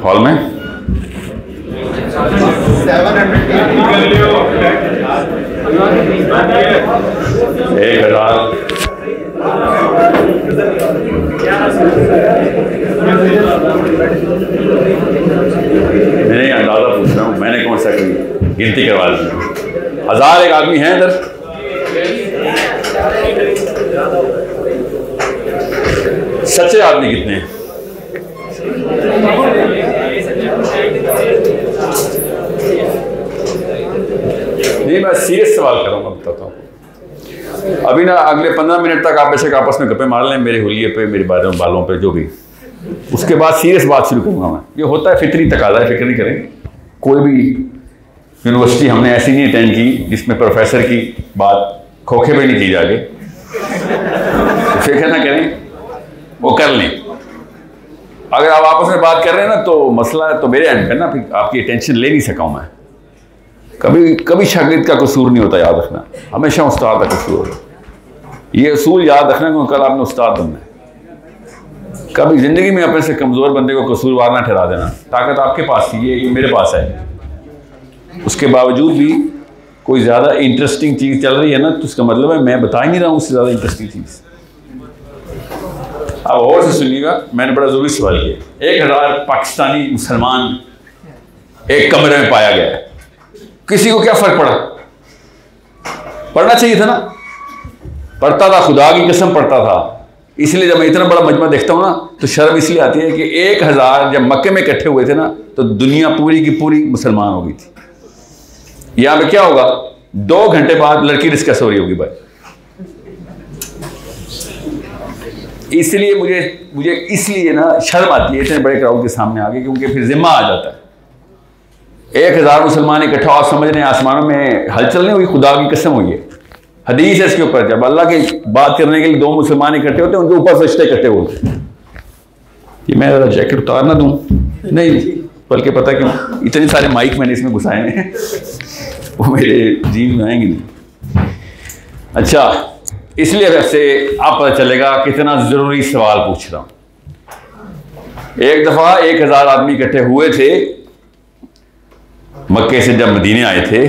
Hall में? 1000। नहीं, अंदाजा पूछ रहा हूँ, मैंने कौन सा कोई गिनती करवा दी। 1001 आदमी हैं इधर? सच्चे आदमी कितने हैं? नहीं, मैं सीरियस सवाल करूंगा, बताता हूँ। अभी ना अगले 15 मिनट तक आप बेशक आपस में गप्पे मार लें, मेरे हुलिये पे, मेरे बालों पे, जो भी। उसके बाद सीरियस बात शुरू करूंगा मैं। ये होता है, फितरी तकाजा है, फिक्र नहीं करें। कोई भी यूनिवर्सिटी हमने ऐसी नहीं अटेंड की जिसमें प्रोफेसर की बात खोखे पे नहीं की जाके। फिक्र ना करें, वो कर लें। अगर आप आपस में बात कर रहे हैं ना, तो मसला तो मेरे एंड पे ना, फिर आपकी अटेंशन ले नहीं सका हूं मैं। कभी शागिर्द का कसूर नहीं होता, याद रखना। हमेशा उस्ताद का कसूर होता। ये असूल याद रखना कि कल आपने उस्ताद बनना है। कभी जिंदगी में अपने से कमजोर बंदे को कसूरवार ना ठहरा देना। ताकत आपके पास थी, ये मेरे पास है। उसके बावजूद भी कोई ज़्यादा इंटरेस्टिंग चीज़ चल रही है ना, तो उसका मतलब है मैं बता ही नहीं रहा हूँ उससे ज़्यादा इंटरेस्टिंग चीज़। अब और से सुनिएगा, मैंने बड़ा ज़रूरी सवाल किया। 1000 पाकिस्तानी मुसलमान एक कमरे में पाया गया है, किसी को क्या फ़र्क पड़ा? पढ़ना चाहिए था ना। पढ़ता था, खुदा की कसम पढ़ता था। इसलिए जब मैं इतना बड़ा मजमा देखता हूँ ना, तो शर्म इसलिए आती है कि 1000 जब मक्के में इकट्ठे हुए थे ना, तो दुनिया पूरी की पूरी मुसलमान हो गई थी। यहाँ पे क्या होगा? 2 घंटे बाद लड़की डिस्कस हो रही होगी भाई। इसलिए मुझे इसलिए ना शर्म आती है इतने बड़े क्राउड के सामने आके, क्योंकि फिर जिम्मा आ जाता है। 1000 मुसलमान इकट्ठा, आप समझ रहे हैं आसमानों में हलचल नहीं हुई, खुदा की कसम हुई है। हदीस है इसके ऊपर, जब अल्लाह की बात करने के लिए 2 मुसलमान इकट्ठे होते हैं, उनके ऊपर फरिश्ते इकट्ठे होते हैं। ये मैं ज़रा जैकेट उतार ना दूँ? नहीं, बल्कि पता क्यों, इतने सारे माइक मैंने इसमें घुसाए हैं, वो मेरे जीन में आएंगे नहीं। अच्छा, इसलिए वैसे आप पता चलेगा कितना ज़रूरी सवाल पूछ रहा हूँ। एक दफ़ा 1000 आदमी इकट्ठे हुए थे मक्के से, जब मदीने आए थे,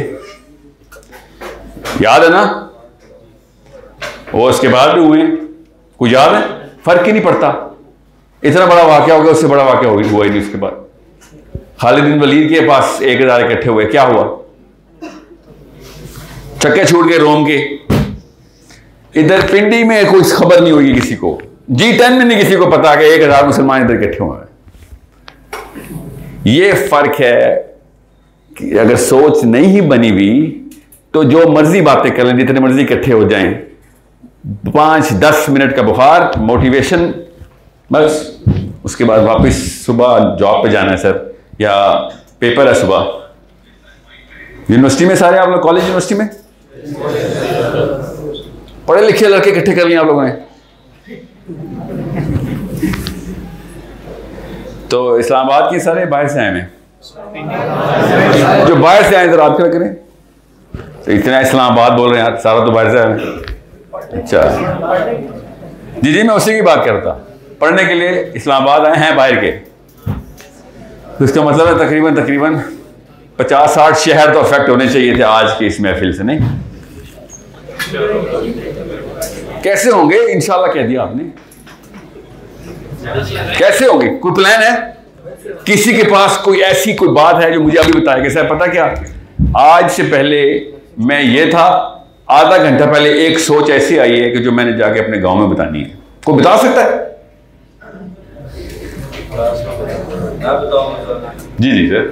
याद है ना? वो उसके बाद भी हुए, कुछ याद है? फर्क ही नहीं पड़ता। इतना बड़ा वाकया हो गया, उससे बड़ा वाकया हुआ ही नहीं उसके बाद। खालिद बिन वलीद के पास 1000 इकट्ठे हुए, क्या हुआ? चक्के छूट गए रोम के। इधर पिंडी में कोई खबर नहीं होगी किसी को, G10 में नहीं किसी को पता कि 1000 मुसलमान इधर इकट्ठे हुए हैं। ये फर्क है कि अगर सोच नहीं ही बनी हुई तो जो मर्जी बातें कर लें, जितने मर्जी इकट्ठे हो जाएं, 5-10 मिनट का बुखार, मोटिवेशन, बस उसके बाद वापस सुबह जॉब पे जाना है सर, या पेपर है सुबह। यूनिवर्सिटी में सारे आप लोग, कॉलेज यूनिवर्सिटी में पढ़े लिखे लड़के इकट्ठे कर लिए आप लोगों ने। तो इस्लामाबाद के सारे बाहर से आए हैं, जो बाहर से आए इधर आप क्या करें? तो इतना इस्लामाबाद बोल रहे हैं यार, सारा तो बाहर से आए। अच्छा जी, मैं उसी की बात करता। पढ़ने के लिए इस्लामाबाद आए हैं बाहर के, तो इसका मतलब है तकरीबन 50-60 शहर तो अफेक्ट होने चाहिए थे आज की इस महफिल से, नहीं? कैसे होंगे? इंशाल्लाह कह दिया आपने। कैसे होंगे? कोई प्लान है? किसी के पास कोई ऐसी कोई बात है जो मुझे अभी बताएगा? सर पता क्या, आज से पहले मैं ये था, आधा घंटा पहले एक सोच ऐसी आई है कि जो मैंने जाके अपने गांव में बतानी है। कोई बता सकता है? जी जी सर।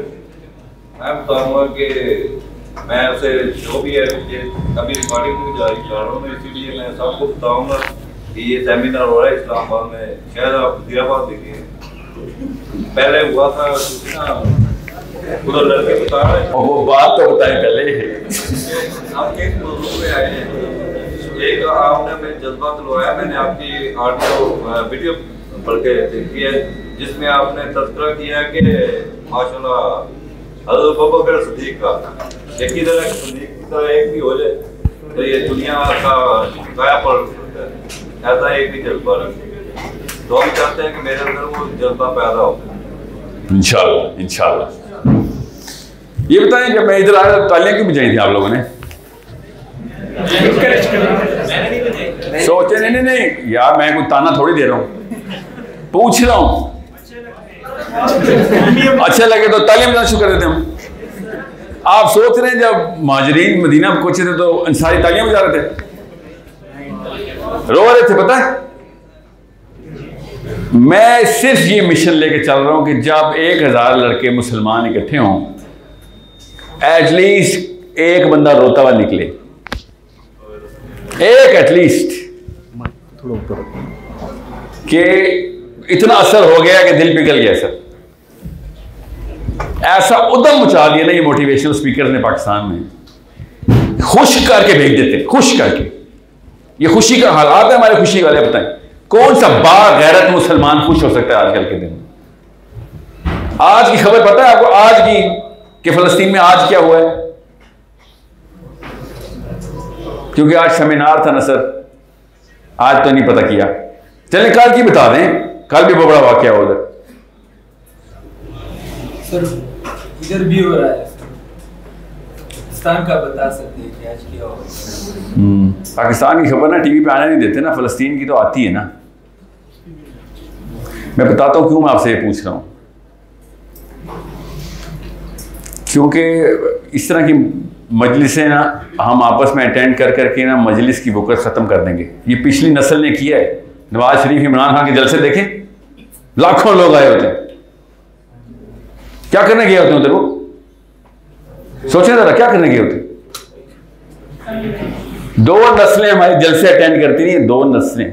मैं बताऊंगा कि मैं उसे जो भी है, मुझे अभी रिकॉर्डिंग में जारी कर रहा हूँ, इसीलिए मैं सबको बताऊंगा कि ये सेमिनार हो रहा है इस्लामाबाद में। शायद आप वज़ीराबाद देखिए, पहले हुआ था उधर लड़के बता रहे हैं, और वो बात तो बताएं पहले। आप एक मौजूद पे आए हैं, एक आपने मैं जज्बा दिलवाया, मैंने आपकी ऑडियो वीडियो पढ़ के देखी है, जिसमें आपने तज़किरा किया कि माशाल्लाह हज़रत अबू बकर सिद्दीक़ का एक ही तरह सिद्दीक़ की तरह एक भी हो जाए तो ये दुनिया का काया पलट सकता है, ऐसा एक भी जज्बा रखें। तो हम चाहते हैं कि मेरे अंदर वो जज्बा पैदा हो। इंशाल्लाह इंशाल्लाह। ये बताएं, जब मैं इधर आया तालियां क्यों बजाई थी आप लोगों ने? सोचे नहीं नहीं यार, मैं कोई ताना थोड़ी दे रहा हूं, पूछ रहा हूं। अच्छा लगे तो तालियां बजाना शुरू कर देते हम। आप सोच रहे हैं जब महाजरीन मदीना पहुंचे थे तो अंसारी तालियां बजा रहे थे, रो रहे थे? पता है, मैं सिर्फ ये मिशन लेके चल रहा हूं कि जब 1000 लड़के मुसलमान इकट्ठे हों, एटलीस्ट एक बंदा रोता हुआ निकले, एक एटलीस्ट, कि इतना असर हो गया कि दिल पिघल गया। सर ऐसा उद्यम मचा दिया ना ये मोटिवेशनल स्पीकर ने पाकिस्तान में, खुश करके भेज देते, खुश करके। ये खुशी का हालात है हमारे, खुशी वाले बताएं कौन सा बागैरत मुसलमान खुश हो सकता है आजकल के दिन? आज की खबर पता है आपको, आज की कि फलस्तीन में आज क्या हुआ है? क्योंकि आज सेमिनार था ना सर, आज तो नहीं पता किया, चले कल की बता दें, कल भी बड़ा वाकया हो उधर। सर इधर भी हो रहा है, पाकिस्तान का बता सकते हैं कि आज क्या हो? पाकिस्तान की खबर ना टीवी पे आने नहीं देते ना, फलस्तीन की तो आती है ना। मैं बताता हूं क्यों मैं आपसे ये पूछ रहा हूं, क्योंकि इस तरह की मजलिसें ना हम आपस में अटेंड कर करके ना मजलिस की बुकत ख़त्म कर देंगे। ये पिछली नस्ल ने किया है। नवाज शरीफ, इमरान खान के जलसे देखें, लाखों लोग आए होते हैं, क्या करने गए होते हैं उधर? वो सोचें जरा, क्या करने गए होते? 2 नस्लें हमारी जलसे अटेंड करती नहीं, 2 नस्लें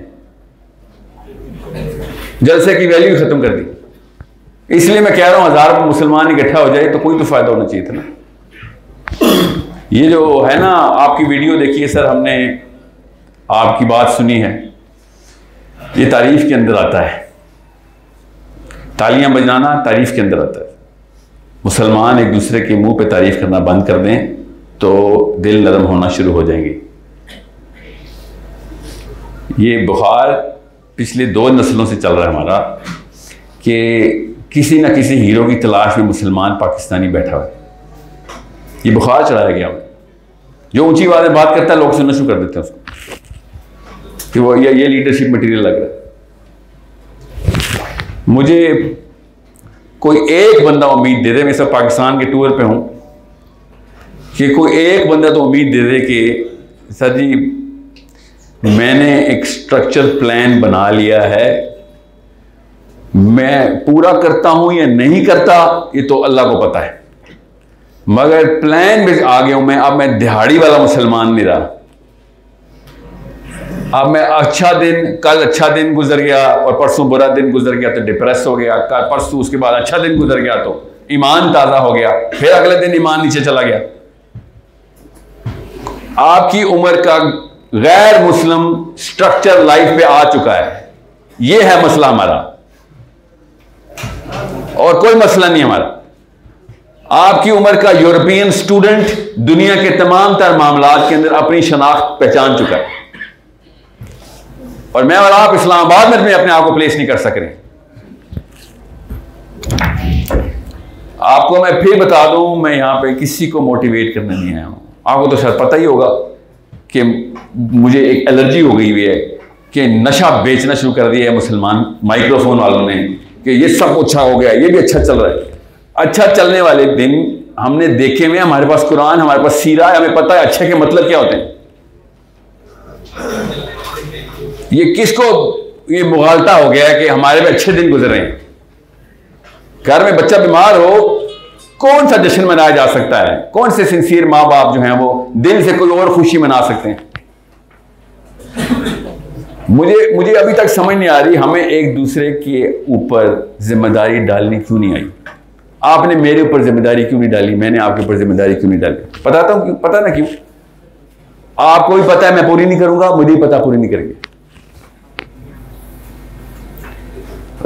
जलसे की वैल्यू खत्म कर दी। इसलिए मैं कह रहा हूं 1000 मुसलमान इकट्ठा हो जाए तो कोई तो फायदा होना चाहिए था ना। ये जो है ना, आपकी वीडियो देखिए सर, हमने आपकी बात सुनी है, ये तारीफ के अंदर आता है, तालियां बजाना तारीफ के अंदर आता है। मुसलमान एक दूसरे के मुंह पे तारीफ करना बंद कर दें तो दिल नरम होना शुरू हो जाएंगे। ये बुखार पिछले 2 नस्लों से चल रहा है हमारा, कि किसी ना किसी हीरो की तलाश में मुसलमान पाकिस्तानी बैठा हुआ है। ये बुखार चढ़ाया गया हमें। जो ऊंची आवाज़ में बात करता है लोग सुनना शुरू कर देते हैं उसको, कि वो ये लीडरशिप मटेरियल लग रहा है। मुझे कोई एक बंदा उम्मीद दे दे, मैं सब पाकिस्तान के टूर पे हूँ, कि कोई एक बंदा तो उम्मीद दे दे कि सर जी मैंने एक स्ट्रक्चर प्लान बना लिया है, मैं पूरा करता हूं या नहीं करता ये तो अल्लाह को पता है, मगर प्लान में आ गया हूं मैं। अब मैं दिहाड़ी वाला मुसलमान नहीं रहा। अब मैं अच्छा दिन, कल अच्छा दिन गुजर गया और परसों बुरा दिन गुजर गया तो डिप्रेस हो गया, कल परसों उसके बाद अच्छा दिन गुजर गया तो ईमान ताज़ा हो गया, फिर अगले दिन ईमान नीचे चला गया। आपकी उम्र का गैर मुस्लिम स्ट्रक्चर लाइफ पे आ चुका है। यह है मसला हमारा, और कोई मसला नहीं हमारा। आपकी उम्र का यूरोपियन स्टूडेंट दुनिया के तमाम तर मामलात के अंदर अपनी शनाख्त पहचान चुका है, और मैं और आप इस्लामाबाद में अपने आप को प्लेस नहीं कर सक रहे। आपको मैं फिर बता दूं, मैं यहां पे किसी को मोटिवेट करने नहीं आया हूं। आपको तो शायद पता ही होगा कि मुझे एक एलर्जी हो गई हुई है कि नशा बेचना शुरू कर दिया है मुसलमान माइक्रोफोन वालों ने, कि ये सब अच्छा हो गया, ये भी अच्छा चल रहा है। अच्छा चलने वाले दिन हमने देखे हुए, हमारे पास कुरान, हमारे पास सीरा है, हमें पता है अच्छे के मतलब क्या होते हैं। ये किसको ये मुगालता हो गया है कि हमारे में अच्छे दिन गुजर रहे हैं। घर में बच्चा बीमार हो, कौन सा जश्न मनाया जा सकता है? कौन से सिंसियर माँ बाप जो हैं वो दिल से कोई और खुशी मना सकते हैं? मुझे अभी तक समझ नहीं आ रही हमें एक दूसरे के ऊपर जिम्मेदारी डालनी क्यों नहीं आई। आपने मेरे ऊपर जिम्मेदारी क्यों नहीं डाली, मैंने आपके ऊपर जिम्मेदारी क्यों नहीं डाली? बताता हूं क्यों, पता ना क्यों। आपको भी पता है मैं पूरी नहीं करूंगा, मुझे भी पता पूरी नहीं करेंगे।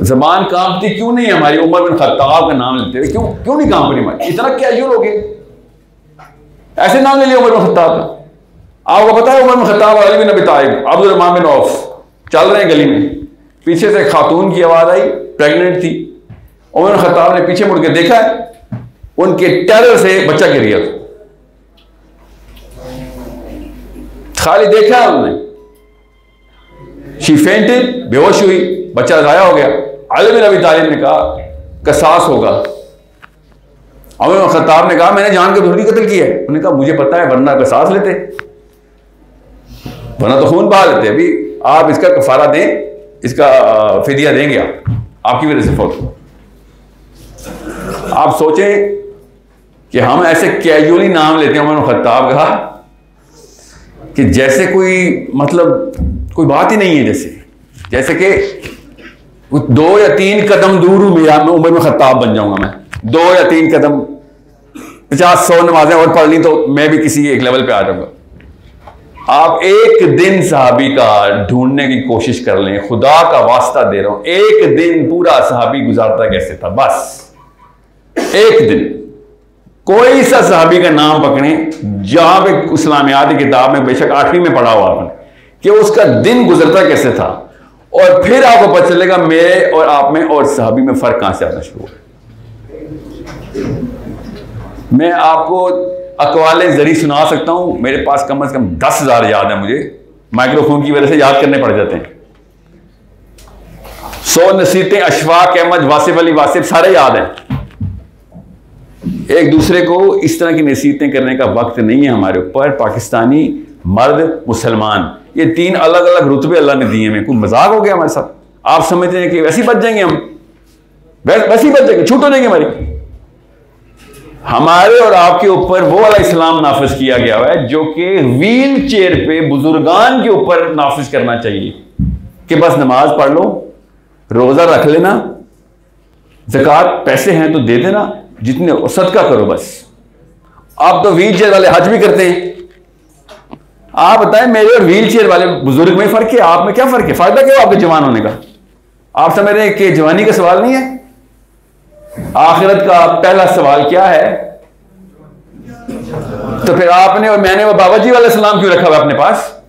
ज़बान कांपती क्यों नहीं है हमारी? उमर बिन खत्ताब का नाम लेते हुए क्यों नहीं कांप रही हमारी? इतना कैजुअल हो गए, ऐसे नाम ले लिया उमर बिन खत्ताब का। आपको पता है Umar bin Khattab, Ali bin Abi Talib, Abdul Rahman bin Auf चल रहे हैं गली में, पीछे से खातून की आवाज आई, प्रेग्नेंट थी, उमर खत्ताब ने पीछे मुड़ के देखा, उनके टेरर से बच्चा गिर गया। खाली देखा उन्होंने, शी फेंटेड, बेहोश हुई, बच्चा जाया हो गया। अली बिन अबी तालिब ने कहा कसास होगा। उमर खत्ताब ने कहा मैंने जान के थोड़ी कत्ल किया है। उन्होंने कहा मुझे पता है, वरना कसास लेते, वरना तो खून बहा लेते। अभी आप इसका कफारा दें, इसका फिदिया देंगे, आपकी वजह से फौत। आप सोचें कि हम ऐसे कैजुअली नाम लेते हैं उमर खत्ताब का कि जैसे कोई मतलब कोई बात ही नहीं है, जैसे कि 2 या 3 कदम दूर हूं मैं उमर में खत्ताब बन जाऊंगा। मैं 2 या 3 कदम 50-100 नमाजें और पढ़ ली तो मैं भी किसी एक लेवल पे आ जाऊंगा। आप एक दिन सहाबी का ढूंढने की कोशिश कर लें, खुदा का वास्ता दे रहा हूं, एक दिन पूरा सहाबी गुजारता कैसे था, बस एक दिन। कोई सा सहाबी का नाम पकड़ें जहां पे इस्लामियात की किताब में बेशक 8वीं में पढ़ा हुआ आपने कि उसका दिन गुजरता कैसे था, और फिर आपको पता चलेगा मेरे और आप में और सहाबी में फर्क कहां से आना शुरू हुआ। मैं आपको अकवाले जरी सुना सकता हूं, मेरे पास कम से कम 10,000 याद है, मुझे माइक्रोफोन की वजह से याद करने पड़ जाते हैं। 100 नसीहतें अशफाक अहमद, वासिफ अली वासिफ सारे याद हैं। एक दूसरे को इस तरह की नसीहतें करने का वक्त नहीं है हमारे ऊपर। पाकिस्तानी मर्द, मुसलमान, ये 3 अलग अलग रुतबे अल्लाह ने दिए हैं। कोई मजाक हो गया हमारे साथ? आप समझते हैं कि वैसे ही बच जाएंगे हम, वैसे ही बच जाएंगे, छूट हो जाएंगे हमारे और आपके ऊपर वो वाला इस्लाम नाफिज किया गया है जो कि व्हील चेयर पे बुजुर्गान के ऊपर नाफिज करना चाहिए कि बस नमाज पढ़ लो, रोजा रख लेना, ज़कात पैसे हैं तो दे देना, जितने सदका करो बस। आप तो व्हील चेयर वाले हज भी करते हैं। आप बताएं मेरे और व्हील चेयर वाले बुजुर्ग में फर्क है, आप में क्या फर्क है? फायदा क्या आपके जवान होने का? आप समझ रहे हैं कि जवानी का सवाल नहीं है, आखिरत का पहला सवाल क्या है? तो फिर आपने और मैंने वो बाबा जी वाला सलाम क्यों रखा हुआ अपने पास?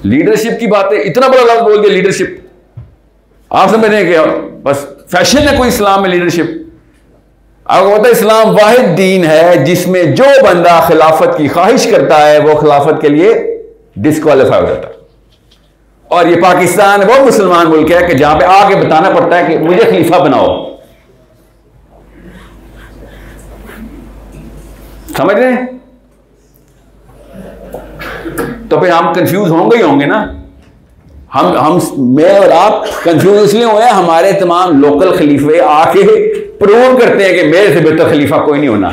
लीडरशिप की बात है, इतना बड़ा लफ्ज बोल दिया लीडरशिप। आप समझ रहे हैं कि बस फैशन है कोई इस्लाम में लीडरशिप? आपको पता है इस्लाम वाहिद दीन है जिसमें जो बंदा खिलाफत की ख्वाहिश करता है वो खिलाफत के लिए डिस्क्वालीफाई हो जाता है। और ये पाकिस्तान वो मुसलमान मुल्क है कि जहां पे आके बताना पड़ता है कि मुझे खलीफा बनाओ। समझ रहे हैं? तो फिर हम कंफ्यूज होंगे ही होंगे ना। हम मैं और आप कंफ्यूज इसलिए हुए हैं, हमारे तमाम लोकल खलीफे आके प्रूव करते हैं कि मेरे से बेहतर खलीफा कोई नहीं होना।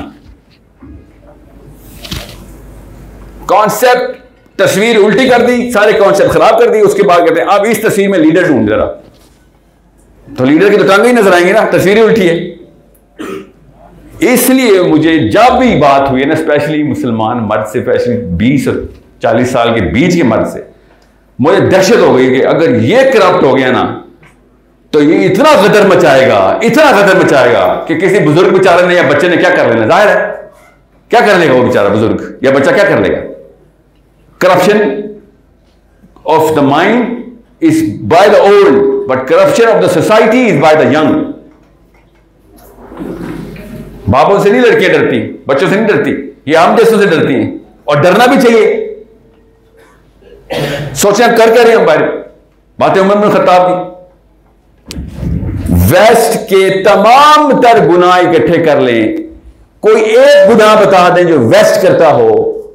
कॉन्सेप्ट तस्वीर उल्टी कर दी, सारे कॉन्सेप्ट खराब कर दी, उसके बाद कहते हैं अब इस तस्वीर में लीडर ढूंढ जरा। तो लीडर की तो टांग ही नजर आएंगे ना, तस्वीर उल्टी है। इसलिए मुझे जब भी बात हुई है ना, स्पेशली मुसलमान मर्द से, स्पेशली 20 और 40 साल के बीच के मर्द से, मुझे दहशत हो गई कि अगर ये करप्ट हो गया ना तो ये इतना गदर मचाएगा कि किसी बुजुर्ग बेचारे ने या बच्चे ने क्या कर लेना। जाहिर है क्या कर लेगा वो बेचारा बुजुर्ग या बच्चा, क्या कर लेगा? Corruption of the mind is by the old, but corruption of the society is by the young. बापों से नहीं लड़कियां डरती, बच्चों से नहीं डरती, ये आम जैसों से डरती हैं, और डरना भी चाहिए। सोचना कर रहे हैं हम बाहर बातें उमर बिन खत्ताब की। वेस्ट के तमाम तर गुनाह इकट्ठे कर लें, कोई एक गुनाह बता दें जो वेस्ट करता हो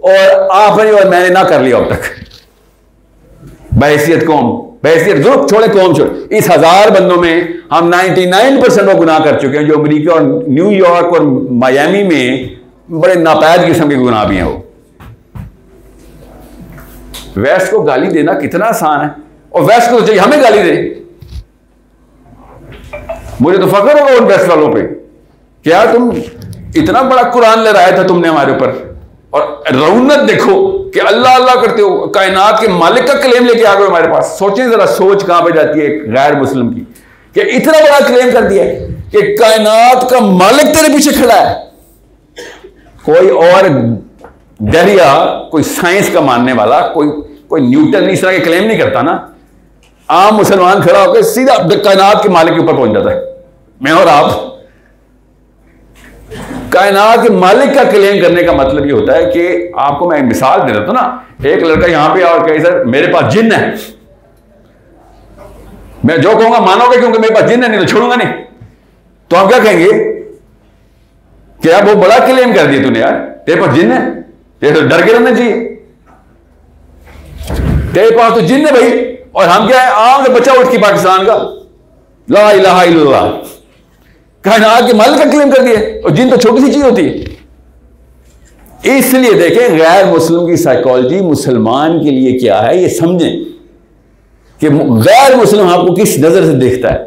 और आपने और मैंने ना कर लिया अब तक। बहैसियत कौम, बहैसियत ग्रुप छोड़े, कौम छोड़े, इस 1000 बंदों में हम 99% वो गुनाह कर चुके हैं जो अमेरिका और न्यूयॉर्क और मायामी में बड़े नापायद किस्म के गुनाह भी हैं। वो वेस्ट को गाली देना कितना आसान है, और वेस्ट को तो चाहिए हमें गाली दे। मुझे तो फख्र होगा उन वेस्ट वालों पे, क्या तुम इतना बड़ा कुरान ले रहा था तुमने हमारे ऊपर, और रौनक देखो कि अल्लाह अल्लाह करते हो, कायनात के मालिक का क्लेम लेके आ गए हमारे पास। सोचें जरा, सोच कहां पे जाती है एक गैर मुस्लिम की, कि इतना बड़ा क्लेम कर दिया कि कायनात का मालिक तेरे पीछे खड़ा है। कोई और दरिया, कोई साइंस का मानने वाला, कोई न्यूटन इस तरह के क्लेम नहीं करता ना। आम मुसलमान खड़ा होकर सीधा कायनात के मालिक के ऊपर पहुंच जाता है। मैं और आप कायनात के मालिक का क्लेम करने का मतलब ये होता है कि आपको मैं मिसाल दे देता हूं ना, एक लड़का यहां पे और कहे सर मेरे पास जिन्न है, मैं जो कहूंगा मानोगे क्योंकि मेरे पास जिन्न है, नहीं तो छोड़ूंगा नहीं। तो हम क्या कहेंगे कि यार वो बड़ा क्लेम कर दिया तूने, यार तेरे पास जिन्न है, तेरे तो डर के रहना चाहिए, तेरे पास तो जिन्न है भाई। और हम क्या है, आम से बच्चा उठ के पाकिस्तान का ला इलाहा इल्लल्लाह कायनात के मालिक का क्लेम कर दिया, और जिन तो छोटी सी चीज होती है। इसलिए देखें गैर मुस्लिम की साइकोलॉजी मुसलमान के लिए क्या है ये समझें कि गैर मुस्लिम आपको किस नजर से देखता है।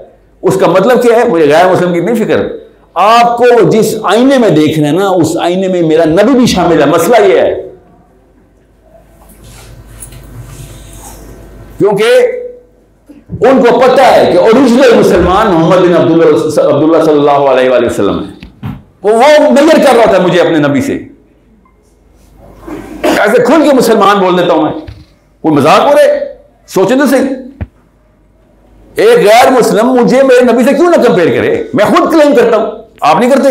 उसका मतलब क्या है, मुझे गैर मुस्लिम की नहीं फिक्र, आपको जिस आईने में देख रहे हैं ना उस आईने में मेरा नबी भी शामिल है। मसला यह है क्योंकि उनको पता है कि ओरिजिनल मुसलमान मोहम्मद बिन अब्दुल्ला सल्लल्लाहु अलैहि वसल्लम है। वो नजर कर रहा था मुझे अपने नबी से, ऐसे खुल के मुसलमान बोल देता हूं मैं, कोई मजाक हो रहे, सोचें तो सही। एक गैर मुस्लिम मुझे मेरे नबी से क्यों ना कंपेयर करे, मैं खुद क्लेम करता हूं, आप नहीं करते।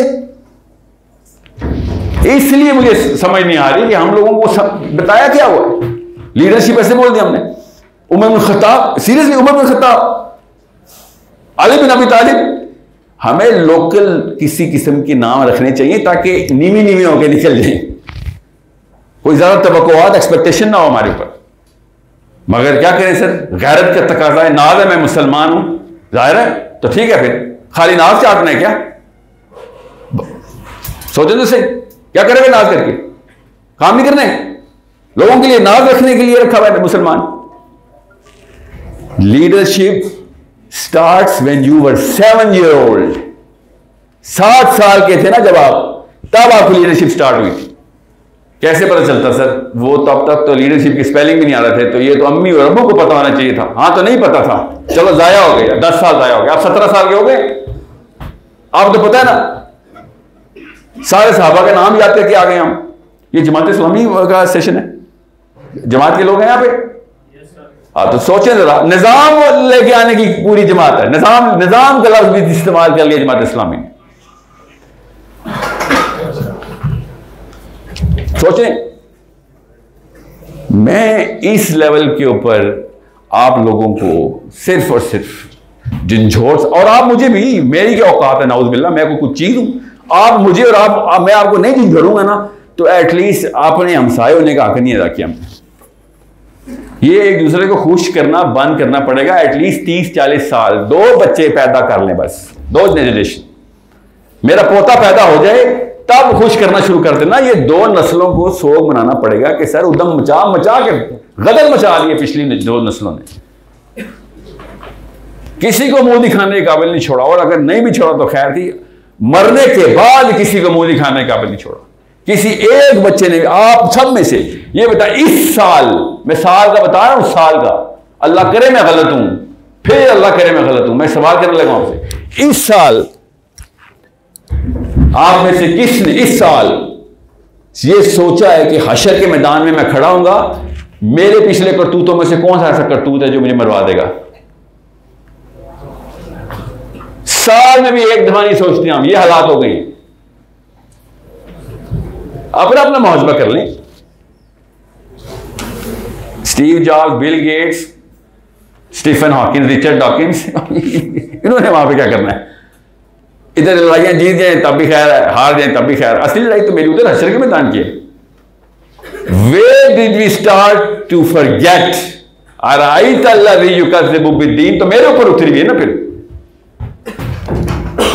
इसलिए मुझे समझ नहीं आ रही कि हम लोगों को बताया क्या हुआ, लीडरशिप ऐसे बोल दिया हमने। Umar bin Khattab, seriously Umar bin Khattab, Ali bin Abi तालिब, हमें लोकल किसी किस्म के नाम रखने चाहिए ताकि नीवी नीवी होकर निकल जाए, कोई ज्यादा तवक्कुआत एक्सपेक्टेशन ना हो हमारे ऊपर। मगर क्या करें सर, गैरत का तकाजा है, नाज है मैं मुसलमान हूं, जाहिर है तो ठीक है, फिर खाली नाज चाटना है क्या? सोचें तो सही, क्या करेंगे नाज करके, काम नहीं करने, लोगों के लिए नाज रखने के लिए रखा हुआ है मुसलमान। Leadership starts when you were 7 year old। 7 साल के थे ना जब आप, तब आपकी लीडरशिप स्टार्ट हुई थी। कैसे पता चलता सर, वो तब तक तो लीडरशिप की स्पेलिंग भी नहीं आ रहे थे, तो ये तो अम्मी और अब्बू को पता होना चाहिए था। हाँ तो नहीं पता था, चलो जाया हो गया, 10 साल जाया हो गया, आप 17 साल के हो गए, आपको तो पता है ना, सारे सहाबा के नाम याद करके आ गए हम। ये जमात इस्लामी का सेशन है, जमात के लोग हैं यहाँ पे। हाँ तो सोचें जरा, निजाम लेके आने की पूरी जमात है, निजाम का लफ्ज भी इस्तेमाल कर लिया जमात इस्लामी ने। सोचें, मैं इस लेवल के ऊपर आप लोगों को सिर्फ और सिर्फ झंझोड़, और आप मुझे भी, मेरी क्या औकात है नाउज़ुबिल्लाह, मैं कोई कुछ चीज हूं, आप मुझे और आप मैं आपको नहीं झंझोड़ूंगा ना, तो एटलीस्ट आपने हमसाए होने का हक नहीं अदा किया। ये एक दूसरे को खुश करना बंद करना पड़ेगा। एटलीस्ट 30-40 साल 2 बच्चे पैदा कर लें, बस 2 जनरेशन, मेरा पोता पैदा हो जाए तब खुश करना शुरू कर देना। ये 2 नस्लों को सोग मनाना पड़ेगा कि सर उदम मचा मचा के गदर मचा दिए पिछली 2 नस्लों ने, किसी को मुंह दिखाने के काबिल नहीं छोड़ा, और अगर नहीं भी छोड़ा तो खैर थी, मरने के बाद किसी को मुंह दिखाने के काबिल नहीं छोड़ा किसी एक बच्चे ने। आप सब में से ये बता, इस साल, मैं साल का बता रहा हूं, साल का, अल्लाह करे मैं गलत हूं, फिर अल्लाह करे मैं गलत हूं, मैं सवाल करने लगा आपसे, इस साल आप में से किसने इस साल ये सोचा है कि हशर के मैदान में मैं खड़ा हूंगा, मेरे पिछले करतूतों में से कौन सा ऐसा करतूत है जो मुझे मरवा देगा? साल में भी एक दफा नहीं सोचते हम, ये हालात हो गए। अपना अपना मुहासबा कर लें। Steve Jobs, Bill Gates, Stephen Hawkins, Richard Dawkins, इन्होंने वहां पे क्या करना है? इधर लड़ाइयां जीत जाए तब भी खैर है, हार जाए तब भी खैर। असली लड़ाई तो मेरी उधर हशर के मैदान की है। Where did we start to forget? बिद्दीन तो मेरे ऊपर उतरी हुई है ना। फिर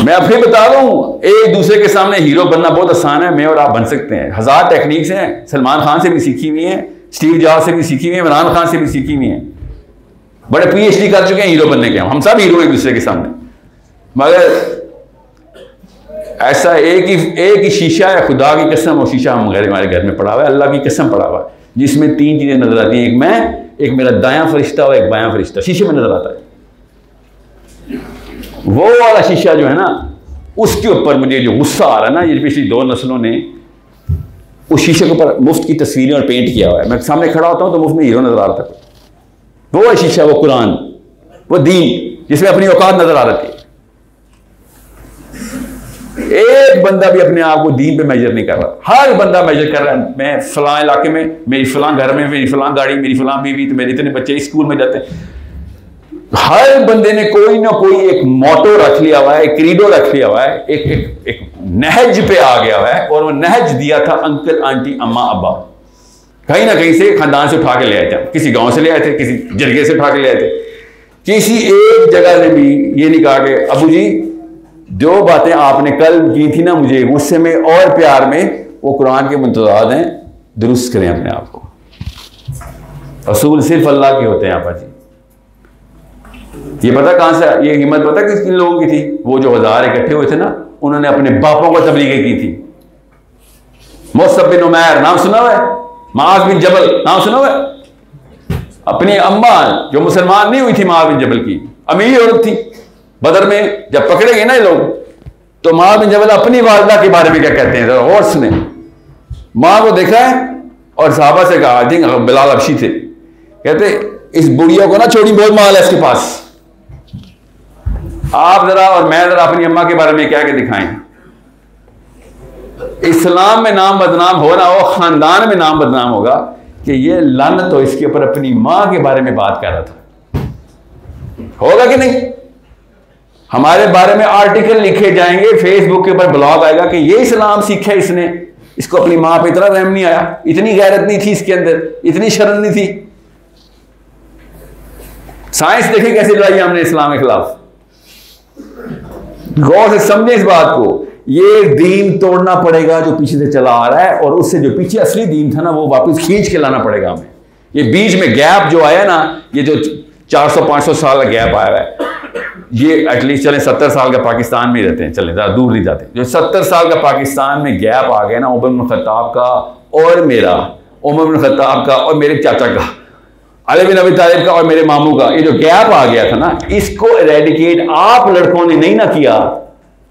मैं अब फिर बता रहा हूं, एक दूसरे के सामने हीरो बनना बहुत आसान है। मैं और आप बन सकते हैं, 1000 टेक्निक्स हैं, सलमान खान से भी सीखी हुई हैं, स्टीव जॉब्स से भी सीखी हुई है, इमरान खान से भी सीखी हुई है, बड़े PhD कर चुके हैं हीरो बनने के। हम सब हीरो एक दूसरे के सामने। मगर ऐसा एक ही शीशा है, खुदा की कसम, और शीशा हमारे घर में पड़ा हुआ है, अल्लाह की कसम पड़ा हुआ है, जिसमें 3 चीजें नजर आती हैं, एक मैं, एक मेरा दायां फरिश्ता और एक बायां फरिश्ता शीशे में नजर आता है। वो वाला शीशा जो है ना, उसके ऊपर मुझे जो गुस्सा आ रहा है ना, ये पिछली 2 नस्लों ने उस शीशे के ऊपर मुफ्त की तस्वीरें और पेंट किया हुआ है। मैं सामने खड़ा होता हूं तो मुफ्त में हीरो नजर आ रहा था। वो शीशा, वो कुरान, वो दीन जिसमें अपनी औकात नजर आ रही है। एक बंदा भी अपने आप को दीन पे मेजर नहीं कर रहा। हर बंदा मेजर कर रहा है, मैं फलां इलाके में, मेरी फलां घर में, मेरी फलां गाड़ी, मेरी फलां बीवी, तो मेरे इतने बच्चे स्कूल में जाते हैं। हर बंदे ने कोई ना कोई एक मोटो रख लिया हुआ है, एक क्रीडो रख लिया हुआ है, एक नहज पे आ गया हुआ है, और वो नहज दिया था अंकल आंटी अम्मा अब्बा, कहीं ना कहीं से खानदान से उठा के ले आए थे, किसी गांव से ले आए थे, किसी जरगे से उठा के ले आए थे। किसी एक जगह ने भी ये नहीं कहा कि अबू जी जो बातें आपने कल की थी ना मुझे गुस्से में और प्यार में, वो कुरान के मुतज़ाद हैं, दुरुस्त करें अपने आप को। रसूल सिर्फ अल्लाह के होते हैं आपा जी। ये पता कहां से, ये हिम्मत पता किस किन लोगों की थी? वो जो 1000 इकट्ठे हुए थे ना, उन्होंने अपने बापों को तबलीग की थी। मुसअब बिन उमैर नाम सुना हुआ है? मुआज़ बिन जबल नाम सुना हुआ है? अपनी अम्मा जो मुसलमान नहीं हुई थी, मुआज़ बिन जबल की अमीर औरत थी, बदर में जब पकड़े गए ना ये लोग, तो मुआज़ बिन जबल अपनी वालदा के बारे में क्या कहते हैं जरा गौर सुने। माँ को देखा है और साहबा से कहा, आई थिंक बिलाल हबशी थे, कहते इस बुढ़िया को ना छोड़ी, बहुत माल है इसके पास। आप जरा और मैं जरा अपनी अम्मा के बारे में क्या क्या दिखाएं। इस्लाम में नाम बदनाम हो ना हो, खानदान में नाम बदनाम होगा कि ये लानत हो इसके ऊपर अपनी मां के बारे में बात कर रहा था। होगा कि नहीं? हमारे बारे में आर्टिकल लिखे जाएंगे, फेसबुक के ऊपर ब्लॉग आएगा कि ये इस्लाम सीखा इसने, इसको अपनी मां पे इतना रहम नहीं आया, इतनी गैरत नहीं थी इसके अंदर, इतनी शर्म नहीं थी। साइंस देखें कैसे लड़ाई हमने इस्लाम के खिलाफ। गौर से समझे इस बात को, ये दीन तोड़ना पड़ेगा जो पीछे से चला आ रहा है, और उससे जो पीछे असली दीन था ना वो वापस खींच के लाना पड़ेगा हमें। ये बीच में गैप जो आया ना, ये जो 400-500 साल का गैप आया है, ये एटलीस्ट चलें 70 साल का पाकिस्तान में ही रहते हैं, चलें ज़्यादा दूर नहीं जाते। जो 70 साल का पाकिस्तान में गैप आ गया ना, उमर बिन खत्ताब का और मेरा, उमर बिन खत्ताब का और मेरे चाचा का, अली बिन अबी तालिब का और मेरे मामू का, ये जो गैप आ गया था ना, इसको एरेडिकेट आप लड़कों ने नहीं ना किया,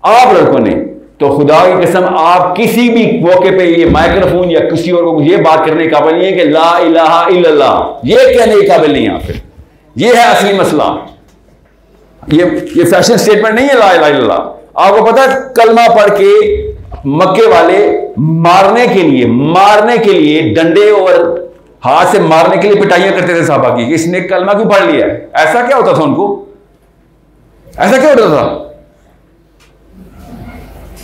आप लड़कों ने, तो खुदा की कसम आप किसी भी मौके पे ये माइक्रोफोन या किसी और को ये बात करने के काबिल नहीं है कि ला इलाहा इल्लल्लाह, ये कहने के काबिल नहीं है आप। फिर ये है असली मसला। ये फैशन स्टेटमेंट नहीं है ला इलाहा इल्लल्लाह। आपको पता है कलमा पढ़ के मक्के वाले मारने के लिए डंडे और हाथ से मारने के लिए पिटाइयां करते थे साहबा की, इसने कलमा क्यों पढ़ लिया है? ऐसा क्या होता था उनको? ऐसा क्या होता था?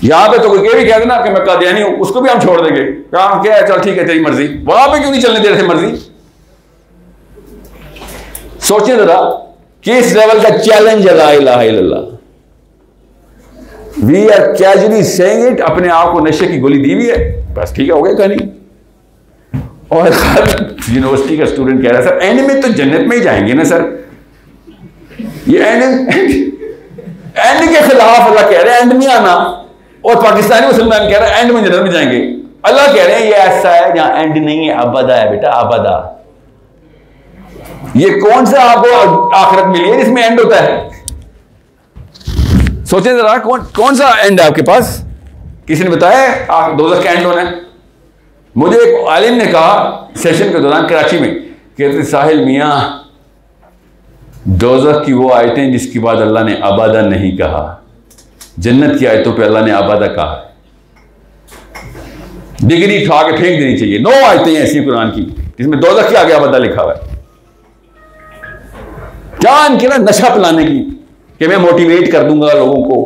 यहां पे तो कोई ये भी कह देना कि मैं कादियानी हूं, उसको भी हम छोड़ देंगे, काम क्या है, चल ठीक है तेरी मर्जी। वहां पे क्यों नहीं चलने दे रहे थे मर्जी? सोचें जरा किस लेवल का चैलेंज है ला इलाहा इल्लल्लाह। We are casually saying it, अपने आप को नशे की गोली दी हुई है, बस ठीक है, हो गया कहानी। और यूनिवर्सिटी का स्टूडेंट कह रहा है सर एंड में तो जन्नत में ही जाएंगे ना सर। ये एंड के खिलाफ अल्लाह कह रहे हैं एंड में आना, और पाकिस्तानी मुसलमान कह रहे हैं एंड में जन्नत में जाएंगे। अल्लाह कह रहे हैं ये ऐसा है जहां एंड नहीं है, अबदा है बेटा, अबदा। ये कौन सा आपको आखिरत मिली है जिसमें एंड होता है? सोचे जरा कौन सा एंड है आपके पास? किसी ने बताया दोज़ख का एंड होना है? मुझे एक आलिम ने कहा सेशन के दौरान कराची में, कहते साहिल मियां दोज़ख की वो आयतें जिसके बाद अल्लाह ने अबदा नहीं कहा, जन्नत की आयतों पे अल्लाह ने अबदा कहा है। डिग्री उठा के फेंक देनी चाहिए। 9 आयतें ऐसी कुरान की जिसमें दोज़ख के आगे अबदा लिखा हुआ है, जान के ना नशा पिलाने की कि मैं मोटिवेट कर दूंगा लोगों को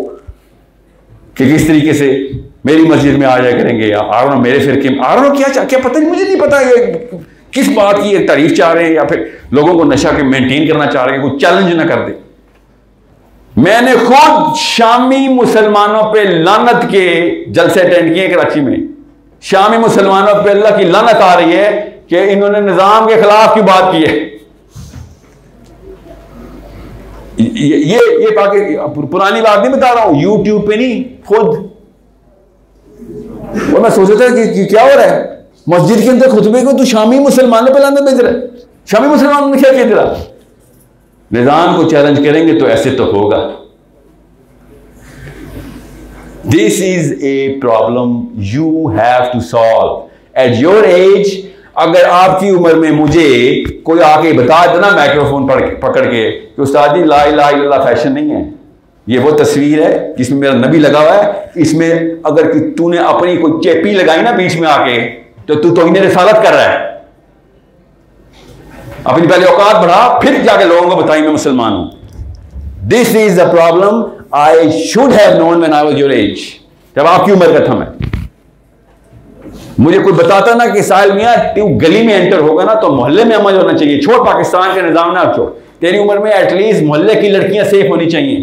कि किस तरीके से मेरी मस्जिद में आ जाया करेंगे, या आरों मेरे फिरके में, आरों क्या पता नहीं, मुझे नहीं पता ये किस बात की ये तारीफ चाह रहे हैं, या फिर लोगों को नशा के मेंटेन करना चाह रहे हैं, कोई चैलेंज ना कर दे। मैंने खुद शामी मुसलमानों पे लानत के जलसे अटेंड किए कराची में। शामी मुसलमानों पे अल्लाह की लानत आ रही है कि इन्होंने निजाम के खिलाफ की बात की है। ये पुरानी बात नहीं बता रहा हूं, यूट्यूब पे नहीं, खुद। और मैं सोच रहा था कि क्या हो रहा है मस्जिद के अंदर खुतबे को, तो शामी मुसलमानों पे लानत भेज रहा है। शामी मुसलमानों ने क्या कह दिया? निजाम को चैलेंज करेंगे तो ऐसे तो होगा। This is a problem you have to solve at your age. अगर आपकी उम्र में मुझे कोई आके बता देना माइक्रोफोन पकड़ के कि उस्ताद जी ला इलाहा इल्लल्लाह फैशन नहीं है, ये वो तस्वीर है जिसमें मेरा नबी लगा हुआ है, इसमें अगर कि तूने अपनी कोई चेपी लगाई ना बीच में आके तो तू तौहीन रिसालत कर रहा है। अपनी पहले औकात बढ़ा, फिर जाके लोगों को बताई मैं मुसलमान हूं। This is the problem I should have known when I was your age. जब आपकी उम्र का था मैं, मुझे कोई बताता ना कि साहिल मियां तू गली में एंटर होगा ना तो मोहल्ले में अमल होना चाहिए, छोड़ पाकिस्तान के निजाम ना छोड़, तेरी उम्र में एटलीस्ट मोहल्ले की लड़कियां सेफ होनी चाहिए।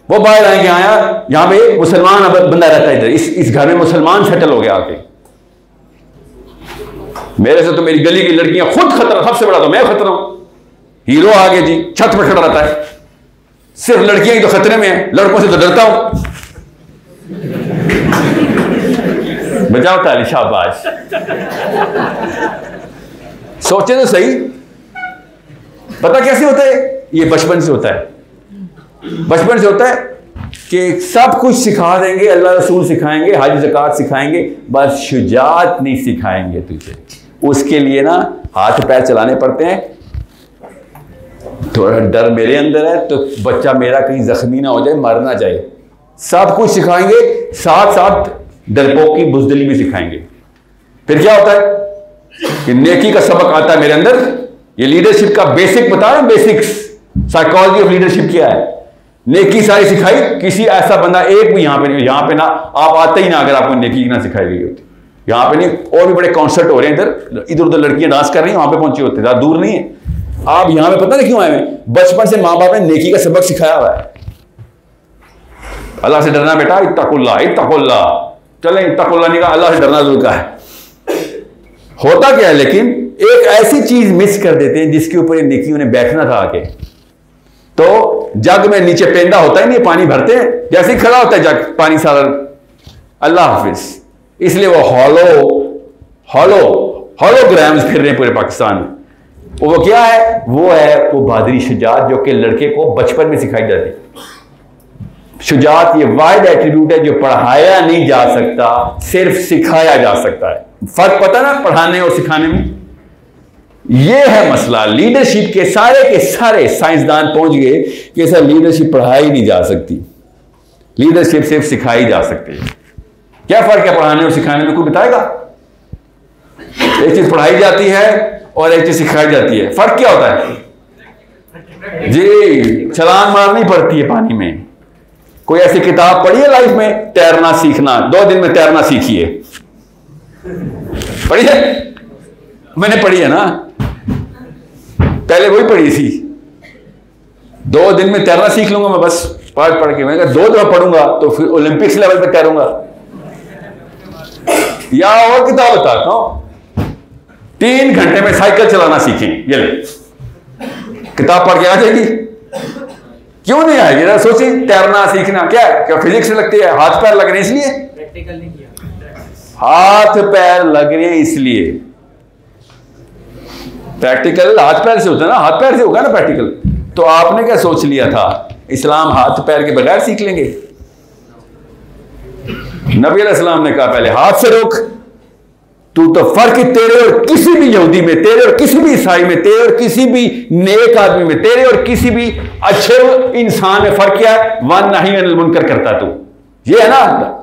वो बाहर आएंगे आया यहां पे मुसलमान बंदा रहता है, इधर इस घर में मुसलमान सेटल हो गया आके। मेरे से तो मेरी गली की लड़कियां खुद खतरा, सबसे बड़ा तो मैं खतरा हूं। हीरो आगे जी छत पर खड़ा रहता है, सिर्फ लड़कियां ही तो खतरे में है, लड़कों से तो डरता हूं। बजाओ ताली, शाबाश। सोचे तो सही, पता कैसे होता है? ये बचपन से होता है, बचपन से होता है कि सब कुछ सिखा देंगे, अल्लाह रसूल सिखाएंगे, हज ज़कात सिखाएंगे, बस शुजात नहीं सिखाएंगे तुझे। उसके लिए ना हाथ पैर चलाने पड़ते हैं। थोड़ा डर मेरे अंदर है तो बच्चा मेरा कहीं जख्मी ना हो जाए, मर ना जाए। सब कुछ सिखाएंगे, साथ साथ डरपोक की बुज़दिली भी सिखाएंगे। फिर क्या होता है कि नेकी का सबक आता है मेरे अंदर। ये लीडरशिप का बेसिक बता रहा हूं, बेसिक्स साइकोलॉजी ऑफ लीडरशिप क्या है। नेकी सारी सिखाई, किसी ऐसा बंदा एक भी यहां पे नहीं, यहां पे ना आप आते ही ना अगर आपको नेकी ना सिखाई गई होती। यहां पे नहीं, और भी बड़े कॉन्सर्ट हो रहे हैं इधर, इधर उधर लड़कियां डांस कर रही हैं, वहां पे पहुंचे होते, ज्यादा दूर नहीं है। आप यहां पे पता नहीं क्यों आए हैं, बचपन से माँ बाप ने नेकी का सबक सिखाया हुआ है। अल्लाह से डरना बेटा, इत्तकुल्लाह इत्तकुल्लाह, चले इत्तकुल्लाह नहीं कहा, अल्लाह से डरना जरूर का है। होता क्या है लेकिन एक ऐसी चीज मिस कर देते हैं जिसके ऊपर ये नेकियों ने बैठना था आके, तो जग में नीचे पेंदा होता ही नहीं, पानी भरते हैं, जैसे ही खड़ा होता है जग पानी सारा। अल्लाह हाफिज। इसलिए वो हॉलोग्राम्स फिर रहे हैं पूरे पाकिस्तान में। वो क्या है? वो है वो बहादुरी शुजात जो कि लड़के को बचपन में सिखाई जाती है। शुजात ये वाहिद एट्रीब्यूट है जो पढ़ाया नहीं जा सकता, सिर्फ सिखाया जा सकता है। फर्क पता ना पढ़ाने और सिखाने में? ये है मसला। लीडरशिप के सारे साइंसदान पहुंच गए कि सर लीडरशिप पढ़ाई नहीं जा सकती, लीडरशिप सिर्फ सिखाई जा सकती है। क्या फर्क है पढ़ाने और सिखाने में? कोई बताएगा? एक चीज पढ़ाई जाती है और एक चीज सिखाई जाती है, फर्क क्या होता है? जी, छलांग मारनी पड़ती है पानी में। कोई ऐसी किताब पढ़ी है लाइफ में? तैरना सीखना, 2 दिन में तैरना सीखिए, पढ़ी है? मैंने पढ़ी है ना, पहले वही पढ़ी थी। 2 दिन में तैरना सीख लूंगा मैं, बस पढ़ के। मैंने कहा 2 दफा पढ़ूंगा तो फिर ओलंपिक्स लेवल पे तैरूंगा। या और किताब बताता हूं, 3 घंटे में साइकिल चलाना सीखें। ये ले किताब पढ़ के आ जाएगी, क्यों नहीं आएगी? जरा सोचिए, तैरना सीखना क्या है? क्या फिजिक्स से लगती है? हाथ पैर लग रहे इसलिए? प्रैक्टिकल नहीं किया, हाथ पैर लग रहे इसलिए। प्रैक्टिकल हाथ पैर से होता है ना, हाथ पैर से होगा ना प्रैक्टिकल। तो आपने क्या सोच लिया था इस्लाम हाथ पैर के बगैर सीख लेंगे? नबी अलैहिस्सलाम ने कहा पहले हाथ से रोक। तू तो फर्क तेरे और किसी भी यहूदी में, तेरे और किसी भी ईसाई में, तेरे और किसी भी नेक आदमी में, तेरे और किसी भी अच्छे इंसान में फर्क क्या है? वन नहीं अनिल मुनकर करता तू। ये है ना,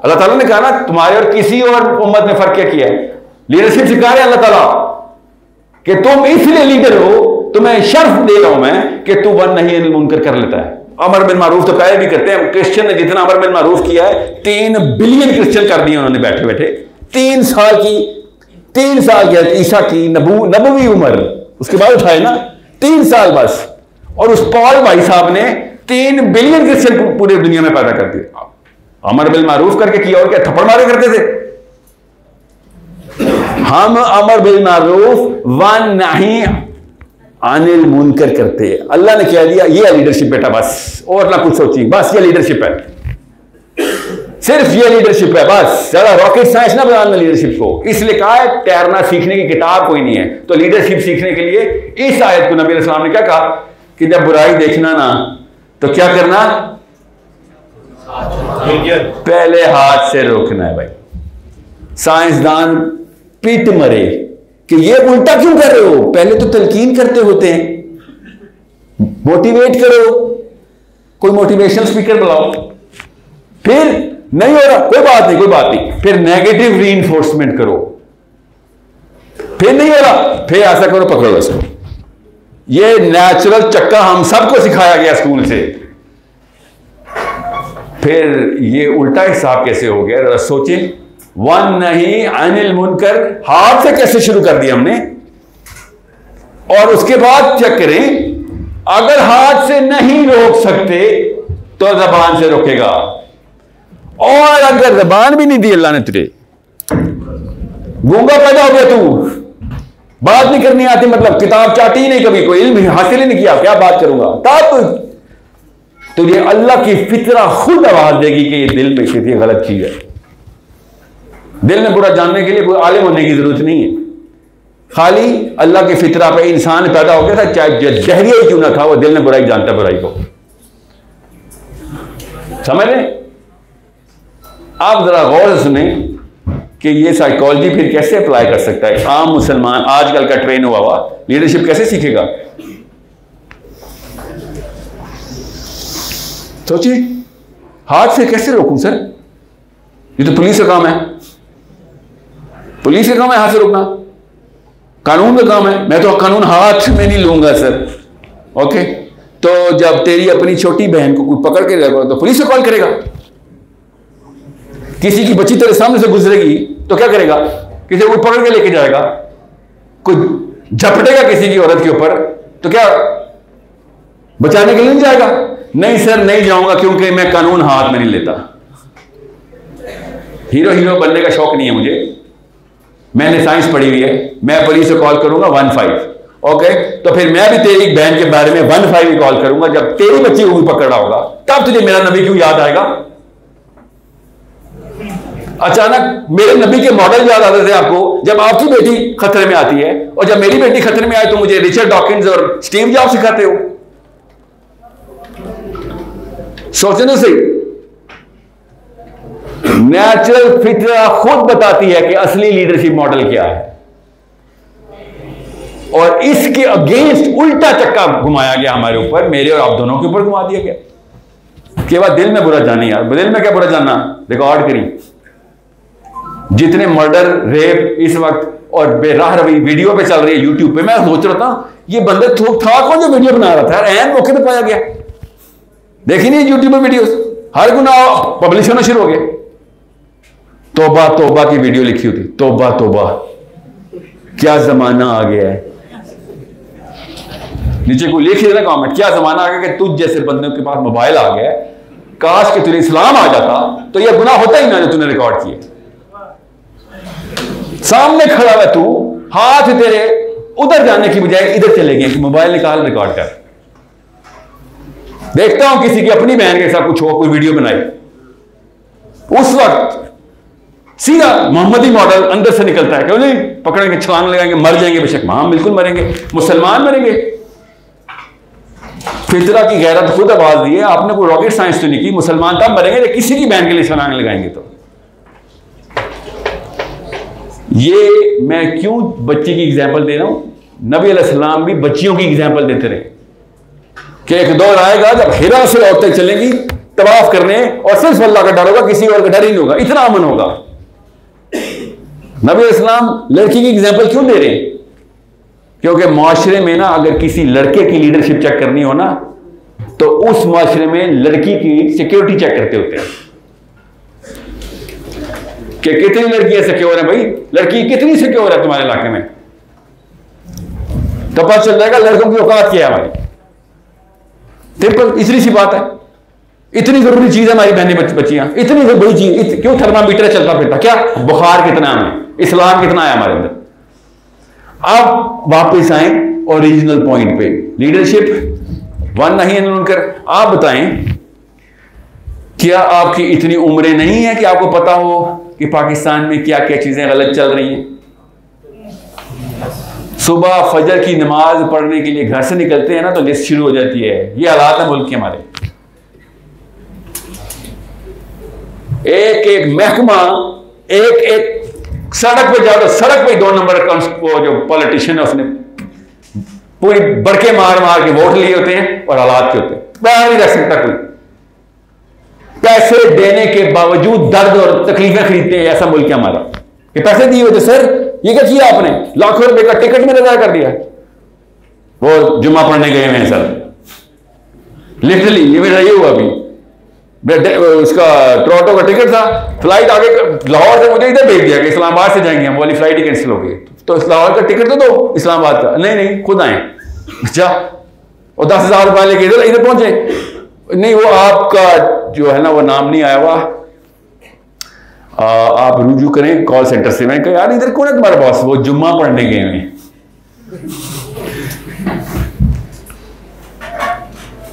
अल्लाह ताला ने कहा ना तुम्हारे और किसी और उम्मत में फर्क क्या किया है? लीडरशिप सिखा रहे अल्लाह ताला कि तुम इसलिए लीडर हो, तुम्हें शर्फ दे रहा हूं मैं कि तू वन नहीं अनिल मुनकर कर लेता है। अमर बिन मारूफ तो पहले भी करते हैं। क्रिश्चियन ने जितना अमर बिन मारूफ किया है, 3 बिलियन क्रिश्चियन कर दिए उन्होंने बैठे बैठे। 3 साल की ईसा की नबवी उम्र, उसके बाद उठाए ना 3 साल बस। और उस पॉल भाई साहब ने 3 बिलियन क्रिश्चियन पूरी दुनिया में पैदा कर दिए। अमर बिन मारूफ करके किया, और क्या थप्पड़ मारे करते थे? हम अमर बिल मारूफ वन नहीं अनिल मुनकर करते। अल्लाह ने क्या दिया? ये लीडरशिप बेटा, बस और ना कुछ सोचिए, बस ये लीडरशिप है, सिर्फ ये लीडरशिप है बस। ज्यादा रॉकेट साइंस ना बनाना लीडरशिप को। इसलिए कहा है तैरना सीखने की किताब कोई नहीं है। तो लीडरशिप सीखने के लिए इस आयत को नबी अलैहिस्सलाम ने क्या कहा कि जब बुराई देखना ना तो क्या करना? पहले हाथ से रोकना है भाई। साइंसदान पिट मरे कि ये उल्टा क्यों कर रहे हो? पहले तो तलकीन करते होते हैं, मोटिवेट करो, कोई मोटिवेशनल स्पीकर बुलाओ, फिर नहीं हो रहा कोई बात नहीं, कोई बात नहीं, फिर नेगेटिव रीइंफोर्समेंट करो, फिर नहीं हो रहा फिर ऐसा करो, पकड़ो इसको। ये नेचुरल चक्का हम सबको सिखाया गया स्कूल से। फिर ये उल्टा हिसाब कैसे हो गया? जरा सोचें। वन नहीं अनिल मुनकर हाथ से कैसे शुरू कर दिया हमने, और उसके बाद चेक करें अगर हाथ से नहीं रोक सकते तो जबान से रोकेगा, और अगर जबान भी नहीं दी अल्लाह ने तुझे, गूंगा पैदा हो गया, तू बात नहीं करनी आती, मतलब किताब चाटी ही नहीं, कभी कोई इल्म हासिल ही नहीं किया, क्या बात करूंगा, तब तुझे अल्लाह की फितरा खुद आवाज देगी कि ये दिल में कितनी गलत चीज है। दिल में बुरा जानने के लिए कोई आलिम होने की जरूरत नहीं है, खाली अल्लाह की फितरा पे इंसान पैदा हो गया था, चाहे जहरिया ही क्यों ना था, वो दिल में बुराई जानता, बुराई को समझ लें। आप जरा गौर से सुने कि ये साइकोलॉजी फिर कैसे अप्लाई कर सकता है आम मुसलमान, आजकल का ट्रेन हुआ हुआ लीडरशिप कैसे सीखेगा? सोचिए, हाथ से कैसे रोकूं सर? ये तो पुलिस का काम है, पुलिस का काम है हाथ से रोकना, कानून का काम है। मैं तो कानून हाथ में नहीं लूंगा सर। ओके, तो जब तेरी अपनी छोटी बहन को कोई पकड़ के रखो तो पुलिस को कॉल करेगा। किसी की बच्ची तेरे सामने से गुजरेगी तो क्या करेगा? किसी को पकड़ के लेके जाएगा, कोई झपटेगा किसी की औरत के ऊपर तो क्या बचाने के लिए नहीं जाएगा? नहीं सर नहीं जाऊंगा क्योंकि मैं कानून हाथ में नहीं लेता। हीरो बनने का शौक नहीं है मुझे, मैंने साइंस पढ़ी हुई है, मैं पुलिस से कॉल करूंगा 15। ओके, तो फिर मैं भी तेरी बहन के बारे में 15 ही कॉल करूंगा। जब तेरी बच्ची को भी पकड़ा होगा तब तुझे मेरा नबी क्यों याद आएगा? अचानक मेरे नबी के मॉडल याद आते थे आपको जब आपकी बेटी खतरे में आती है, और जब मेरी बेटी खतरे में आए तो मुझे रिचर्ड डॉकिंस और स्टीव जॉब्स सिखाते हो। सोचने तो सही, नेचुरल फितरा खुद बताती है कि असली लीडरशिप मॉडल क्या है, और इसके अगेंस्ट उल्टा चक्का घुमाया गया हमारे ऊपर, मेरे और आप दोनों के ऊपर घुमा दिया गया। के बाद दिल में बुरा जाने, यार दिल में क्या बुरा जानना, रिकॉर्ड करी जितने मर्डर रेप इस वक्त और बेराह रवि वीडियो पे चल रही है यूट्यूब पे। मैं सोच रहा था ये बंदे था कौन जो वीडियो बना रहा था यार, ऐन मौके पे पाया गया। देखी नहीं यूट्यूब पे वीडियो, हर गुनाह पब्लिश होना शुरू हो गए। तौबा तौबा की वीडियो लिखी होती, तौबा तौबा क्या जमाना आ गया है। नीचे कोई लिख देना कमेंट, क्या जमाना आ गया कि तुझ जैसे बंदों के पास मोबाइल आ गया, काश कि तुझे इस्लाम आ जाता तो यह गुनाह होता ही ना जो तूने रिकॉर्ड किए। सामने खड़ा हुआ तू, हाथ तेरे उधर जाने की बजाय इधर चले गए कि मोबाइल निकाल रिकॉर्ड कर। देखता हूं किसी की अपनी बहन के साथ कुछ हो, कोई वीडियो बनाई, उस वक्त सीधा मोहम्मदी मॉडल अंदर से निकलता है, क्यों नहीं पकड़ेंगे, छलांग लगाएंगे, मर जाएंगे बेशक, हाँ बिल्कुल मरेंगे, मुसलमान मरेंगे। फितरा की गैरत खुद आवाज दी है आपने, कोई रॉकेट साइंस तो नहीं की। मुसलमान तब मरेंगे जब किसी की बहन के लिए छलांग लगाएंगे। तो ये मैं क्यों बच्ची की एग्जाम्पल दे रहा हूं, नबी अलैहिस्सलाम भी बच्चियों की एग्जाम्पल देते रहे कि एक दौर आएगा जब हिरा से औरतें चलेंगी तवाफ करने और सिर्फ अल्लाह का डर होगा, किसी और का डर ही नहीं होगा, इतना अमन होगा। नबी अलैहिस्सलाम लड़की की एग्जाम्पल क्यों दे रहे हैं? क्योंकि माशरे में ना अगर किसी लड़के की लीडरशिप चेक करनी हो ना तो उस माशरे में लड़की की सिक्योरिटी चेक करते होते हैं कि कितनी लड़कियां सिक्योर है। भाई लड़की कितनी सिक्योर है तुम्हारे इलाके में, तो पता चल जाएगा लड़कों की औकात क्या है हमारी। सिंपल इतनी सी बात है, इतनी जरूरी चीज है हमारी बहनें बच्चियां, इतनी बड़ी चीज क्यों थर्मामीटर चलता फिरता, क्या बुखार कितना हमें, इस्लाम कितना है हमारे अंदर। अब वापस आए ओरिजिनल पॉइंट पे, लीडरशिप वन नहीं अनिल मुनकर। आप बताएं क्या आपकी इतनी उम्रें नहीं है कि आपको पता हो कि पाकिस्तान में क्या क्या चीजें गलत चल रही हैं? सुबह फजर की नमाज पढ़ने के लिए घर से निकलते हैं ना तो लिस्ट शुरू हो जाती है। ये हालात है मुल्क के हमारे। एक एक महकमा, एक एक सड़क पे जाओ तो सड़क पे 2 नंबर का वो जो पॉलिटिशियन है उसने पूरी बड़के मार मार के वोट लिए होते हैं और हालात के होते हैं, पैर नहीं रख सकता कोई। पैसे देने के बावजूद दर्द और तकलीफें खरीदते हैं, ऐसा मुल्क है हमारा। ये पैसे दिए होते सर, ये क्या किया आपने, लाखों रुपए का टिकट में अदा कर दिया। वो जुम्मा पढ़ने गए हुए हैं सर, लिटरली ये मेरा ये हुआ अभी, उसका टोरंटो का टिकट था, फ्लाइट आगे लाहौर से मुझे इधर भेज दिया कि इस्लामाबाद से जाएंगे हम, वाली फ्लाइट ही कैंसिल हो गई। तो लाहौर का टिकट तो दो इस्लामाबाद का, नहीं खुद आए। अच्छा, और 10,000 रुपये लेके इधर पहुंचे। नहीं, वो आपका जो है ना वो नाम नहीं आया हुआ, आप रुजू करें कॉल सेंटर से। मैंने कहा यार इधर कौन है तुम्हारे बॉस, वो जुम्मा पढ़ने गए हुए हैं।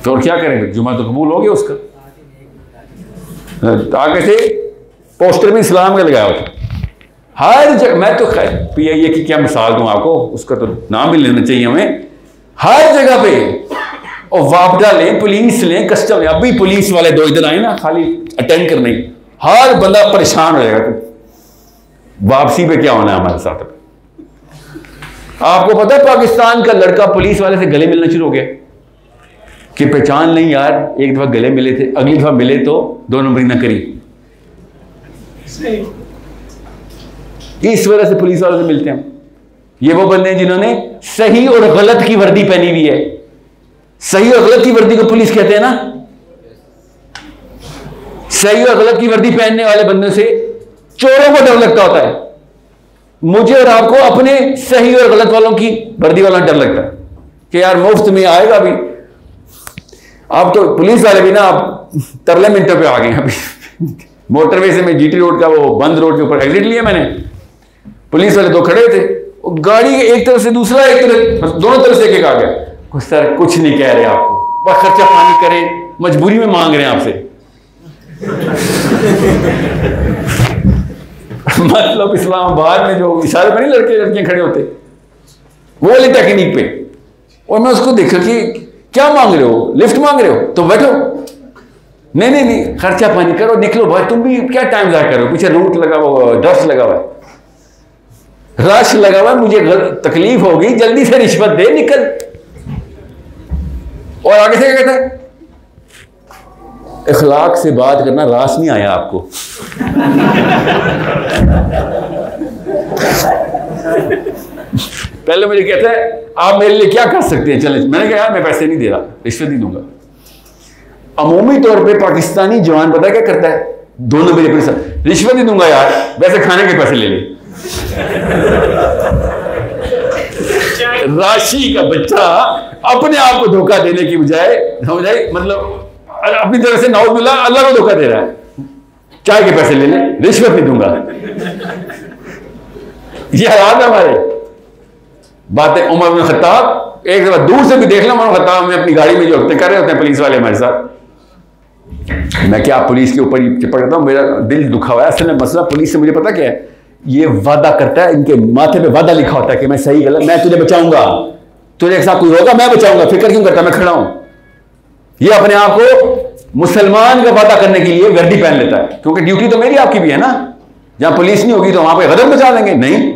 तो और क्या करेंगे, जुम्मा तो कबूल हो गया उसका। आगे से पोस्टर भी इस्लाम का लगाया होता हर जगह। मैं तो खैर PIA की क्या मिसाल दूं आपको, उसका तो नाम भी लेना चाहिए हमें। हर जगह पे और वापडा लें, पुलिस लें, कस्टम लें। अभी पुलिस वाले 2 इधर आए ना खाली अटेंड करने, हर बंदा परेशान हो जाएगा। वापसी पे क्या होना है हमारे साथ। आपको पता है पाकिस्तान का लड़का पुलिस वाले से गले मिलना शुरू हो गया कि पहचान नहीं यार, एक दफा गले मिले थे, अगली दफा मिले तो 2 नंबरी ना करी। इस वजह से पुलिस वालों से मिलते हैं। ये वो बंदे हैं जिन्होंने सही और गलत की वर्दी पहनी हुई है। सही और गलत की वर्दी को पुलिस कहते हैं ना। सही और गलत की वर्दी पहनने वाले बंदों से चोरों को डर लगता होता है। मुझे और आपको अपने सही और गलत वालों की वर्दी वाला डर लगता है कि यार मुफ्त में आएगा भी। आप तो पुलिस वाले भी ना आप तरले मिनटों पे आ गए। अभी मोटरवे से मैं GT रोड का वो बंद रोड के ऊपर एग्जिट लिया मैंने, पुलिस वाले 2 खड़े थे, गाड़ी एक तरफ से दूसरा, एक तरफ, दोनों तरफ से एक आ गया। कुछ सर कुछ नहीं कह रहे आपको, बस खर्चा पानी करें, मजबूरी में मांग रहे हैं आपसे। मतलब इस्लामाबाद में जो इशारे पर नहीं लड़के लड़कियां खड़े होते, वो वाली टेक्निक पे। और मैं उसको देखा कि क्या मांग रहे हो, लिफ्ट मांग रहे हो तो बैठो, नहीं खर्चा पानी करो, निकलो भाई, तुम भी क्या टाइम जाया करो, पीछे रूट लगा हुआ, डस्ट लगा हुआ है, रश लगा हुआ है, मुझे तकलीफ होगी, जल्दी से रिश्वत दे, निकल। और आगे से क्या कहता है, इखलाक से बात करना, रास नहीं आया आपको। पहले मुझे कहता है आप मेरे लिए क्या कर सकते हैं, चले। मैंने कहा यार मैं पैसे नहीं दे रहा, रिश्वत नहीं दूंगा। अमूमी तौर पे पाकिस्तानी जवान पता क्या करता है, 2 नंबर पैसा, रिश्वत नहीं दूंगा यार, वैसे खाने के पैसे ले ले। राशि का बच्चा अपने आप को धोखा देने की बजाय मतलब अपनी तरफ से नाउजुबिल्लाह अल्लाह को धोखा दे रहा है। चाय के पैसे ले ले, रिश्वत नहीं दूंगा। ये हालात है हमारे। बातें उमर बिन खत्ताब, एक दफा दूर से भी देख लो, उमर बिन खत्ताब में अपनी गाड़ी में जो हफ्ते कर रहे होते हैं पुलिस वाले हमारे साथ। मैं क्या पुलिस के ऊपर ही चिपक रहता हूं, मेरा दिल दुखा हुआ है। असल में मसला पुलिस से मुझे पता क्या है, ये वादा करता है, इनके माथे पे वादा लिखा होता है कि मैं सही गलत, मैं तुझे बचाऊंगा, तुझे साथ कोई होगा मैं बचाऊंगा, फिक्र क्यों करता, मैं खड़ा हूं। ये अपने आप को मुसलमान का वादा करने के लिए वर्दी पहन लेता है, क्योंकि ड्यूटी तो मेरी आपकी भी है ना। जहां पुलिस नहीं होगी तो वहां पे गदर बचा देंगे, नहीं।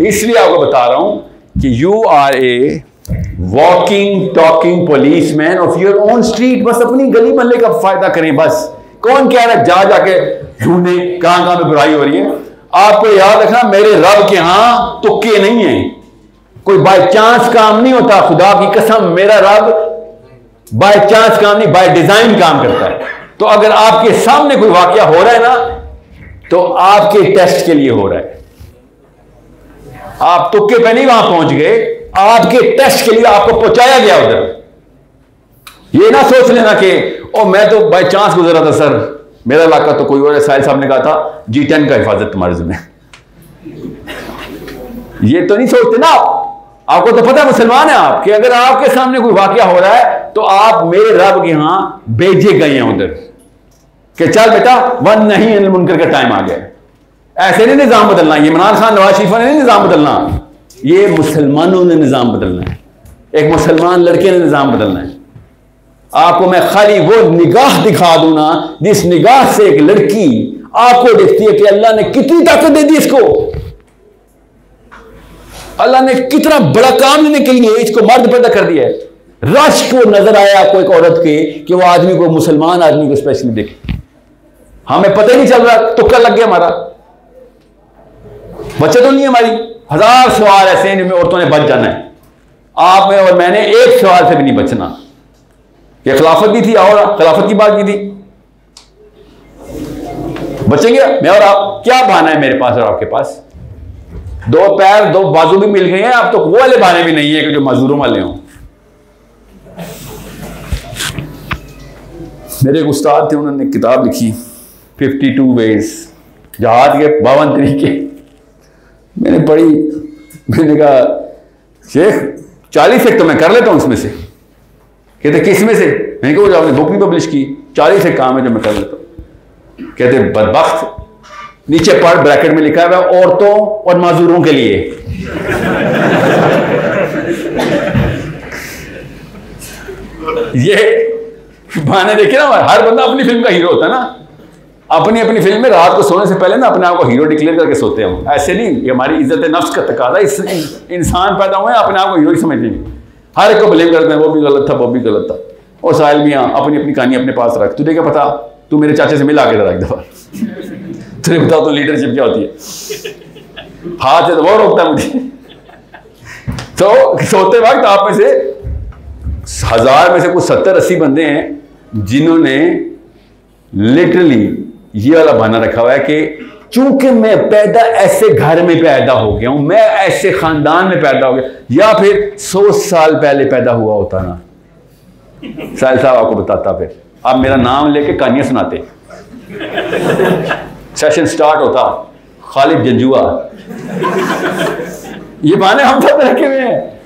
इसलिए आपको बता रहा हूं कि you are a walking talking policeman of your own street. बस अपनी गली मोहल्ले का फायदा करें। बस कौन कह रहा है जा जाके ढूंढे कहां पे बुराई हो रही है। आपको याद रखना, मेरे रब के यहां तुक्के नहीं है, कोई बाय चांस काम नहीं होता। खुदा की कसम, मेरा रब बाय चांस काम नहीं, बाय डिजाइन काम करता है। तो अगर आपके सामने कोई वाकया हो रहा है ना, तो आपके टेस्ट के लिए हो रहा है। आप तुक्के पे नहीं वहां पहुंच गए, आपके टेस्ट के लिए आपको पहुंचाया गया उधर। ये ना सोच लेना कि ओ मैं तो बाय चांस गुजरा था सर, मेरा इलाका तो कोई और है। साहिल साहब ने कहा था G10 का हिफाजत तुम्हारे जिम्मे। ये तो नहीं सोचते ना आपको तो पता है मुसलमान है आप, कि अगर आपके सामने कोई वाकया हो रहा है तो आप मेरे रब के यहां भेजे गए हैं उधर कि चल बेटा वन नहीं अनिल मुनकर का टाइम आ गया। ऐसे नहीं निजाम बदलना, ये इमरान खान नवाज शरीफ ने नहीं निजाम बदलना, ये मुसलमानों ने निजाम बदलना है। एक मुसलमान लड़के ने निजाम बदलना है। आपको मैं खाली वो निगाह दिखा दूं ना, जिस निगाह से एक लड़की आपको देखती है कि अल्लाह ने कितनी ताकत दे दी इसको, अल्लाह ने कितना बड़ा काम लेने के लिए इसको मर्द पैदा कर दिया है। रश को नजर आया आपको एक औरत के कि वो आदमी को, मुसलमान आदमी को स्पेशली देखे, हमें पता ही नहीं चल रहा, तुक्का लग गया हमारा, बच्चे तो नहीं है हमारी। 1000 सवाल ऐसे हैं जिनमें औरतों ने बच जाना है। आप में और मैंने एक सवाल से भी नहीं बचना। ये खिलाफत भी थी और खिलाफत की बात की थी, बचेंगे मैं और आप? क्या बहाना है मेरे पास और आपके पास? 2 पैर 2 बाजू भी मिल गए हैं, अब तो वो वाले बहाने भी नहीं है कि जो मजदूरों वाले हों। मेरे एक उस्ताद थे, उन्होंने किताब लिखी 52 वेज, जहाज के 52 तरीके। मैंने पढ़ी, मैंने कहा शेख 40 एक तो मैं कर लेता हूं इसमें से। कहते किस में से? मैंने कहा वो जो आपने बुक नहीं पब्लिश की, 40 एक काम है जो मैं कर लेता हूं। कहते बदबख्त, नीचे पढ़, ब्रैकेट में लिखा है औरतों और मजदूरों के लिए। ये बहाने देखे ना, हर बंदा अपनी फिल्म का हीरो होता है ना। अपनी अपनी फिल्म में रात को सोने से पहले ना अपने आप को हीरो डिक्लेयर करके सोते हैं हम। ऐसे नहीं, ये हमारी इज्जत नफ्स का तकाजा। इंसान पैदा हुए अपने आप को हीरो ही समझते हैं, हर एक को ब्लेम करते हैं, वो भी गलत था, वो भी गलत था। और साहिल मियाँ अपनी अपनी कहानी अपने पास रख, तुझे क्या पता, तू मेरे चाचे से मिला के जरा एक दफा, तुझे बता तो लीडरशिप क्या होती है। हाथ से तो वो रोकता है मुझे। तो सोते वक्त आप में से 1000 में से कुछ 70-80 बंदे हैं जिन्होंने लिटरली ये वाला बहाना रखा हुआ है कि चूंकि मैं पैदा ऐसे घर में पैदा हो गया हूं, मैं ऐसे खानदान में पैदा हो गया, या फिर 100 साल पहले पैदा हुआ होता ना, साहिल साहब आपको बताता, फिर आप मेरा नाम लेके कहानियां सुनाते, सेशन स्टार्ट होता, खालिद जंजुआ। ये बहाने हम सब रखे हुए हैं।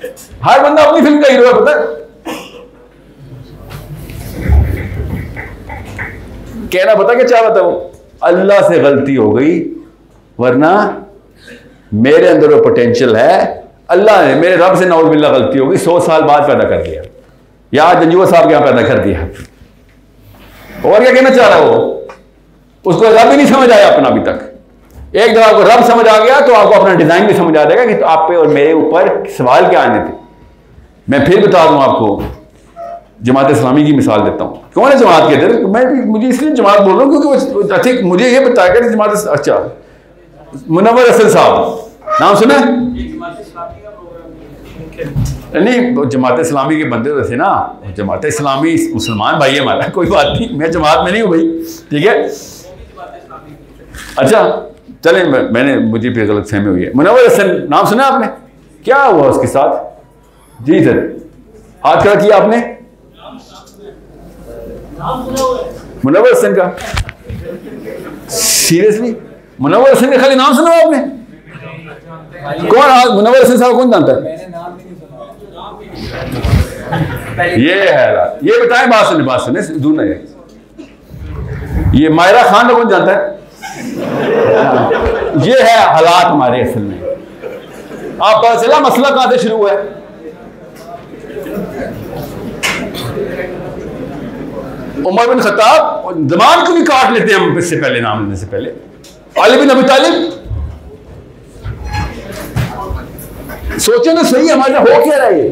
हर बंदा अपनी फिल्म का हीरो है, पता है? कहना पता क्या चाह रहा था वो, अल्लाह से गलती हो गई, वरना मेरे अंदर वो पोटेंशियल है, अल्लाह ने, मेरे रब से नौज़ुबिल्लाह गलती हो गई, 100 साल बाद पैदा कर दिया, या जंजुआ साहब के यहां पैदा कर दिया। और क्या कहना चाह रहा वो? उसको रब ही नहीं समझ आया अपना अभी तक। एक दफा आपको रब समझ आ गया तो आपको अपना डिजाइन भी समझ आ जाएगा कि तो आप पे और मेरे ऊपर सवाल क्या आने थे। मैं फिर बता दूं आपको, जमात इस्लामी की मिसाल देता हूँ। कौन है जमात के अंदर? मैं मुझे इसलिए जमात बोल रहा हूँ क्योंकि वो अच्छे मुझे ये बताया कि जमात, अच्छा मुनव्वर हसन साहब नाम सुना? नहीं, जमात इस्लामी के बंदे तो थे ना, जमात इस्लामी मुसलमान भाई है हमारा, कोई बात नहीं, मैं जमात में नहीं हूँ भाई, ठीक है। अच्छा चलें, मैंने, मुझे फिर गलत फहमी हुई है। मुनव्वर हसन नाम सुना आपने? क्या हुआ उसके साथ? जी सर, हाथ खड़ा किया आपने? मुनव्वर हसन का? सीरियसली मुनव्वर हसन का खाली नाम सुना आपने? कौन मुनव्वर हसन साहब कौन जानता है? ये है, ये बताएं, बात सुने दूर नहीं। ये मायरा खान को कौन जानता है? ये है हालात हमारे असल में। आप पता चला मसला कहां से शुरू हुआ है? उमर बिन खत्ताब, जमान को भी काट लेते हैं हम इससे पहले, नाम लेने से पहले। अली बिन अबी तालिब, सोचो ना सही हमारे हो क्या रहा है?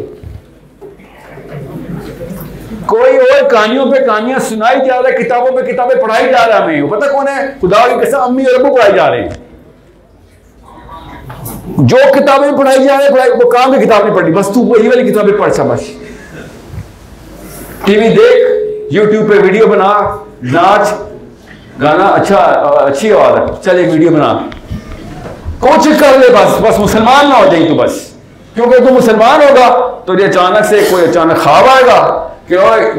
कोई और कहानियों पे कहानियां सुनाई जा रहा है, किताबों पे किताबें पढ़ाई जा रहा है। हमें पता कौन है? खुदा की कसम, अम्मी और अब्बू पढ़ाई जा रहे हैं। जो किताबें पढ़ाई जा रही है वो काम की किताब नहीं पढ़नी, बस तू वही वाली किताबें पढ़ समझ। टीवी देख, यूट्यूब पे वीडियो बना, नाच गाना, अच्छा अच्छी आवाज है, चल एक वीडियो बना, कुछ कर ले, बस मुसलमान ना हो जाए तू बस। क्योंकि तू मुसलमान होगा तो ये अचानक से कोई अचानक ख्वाब आएगा कि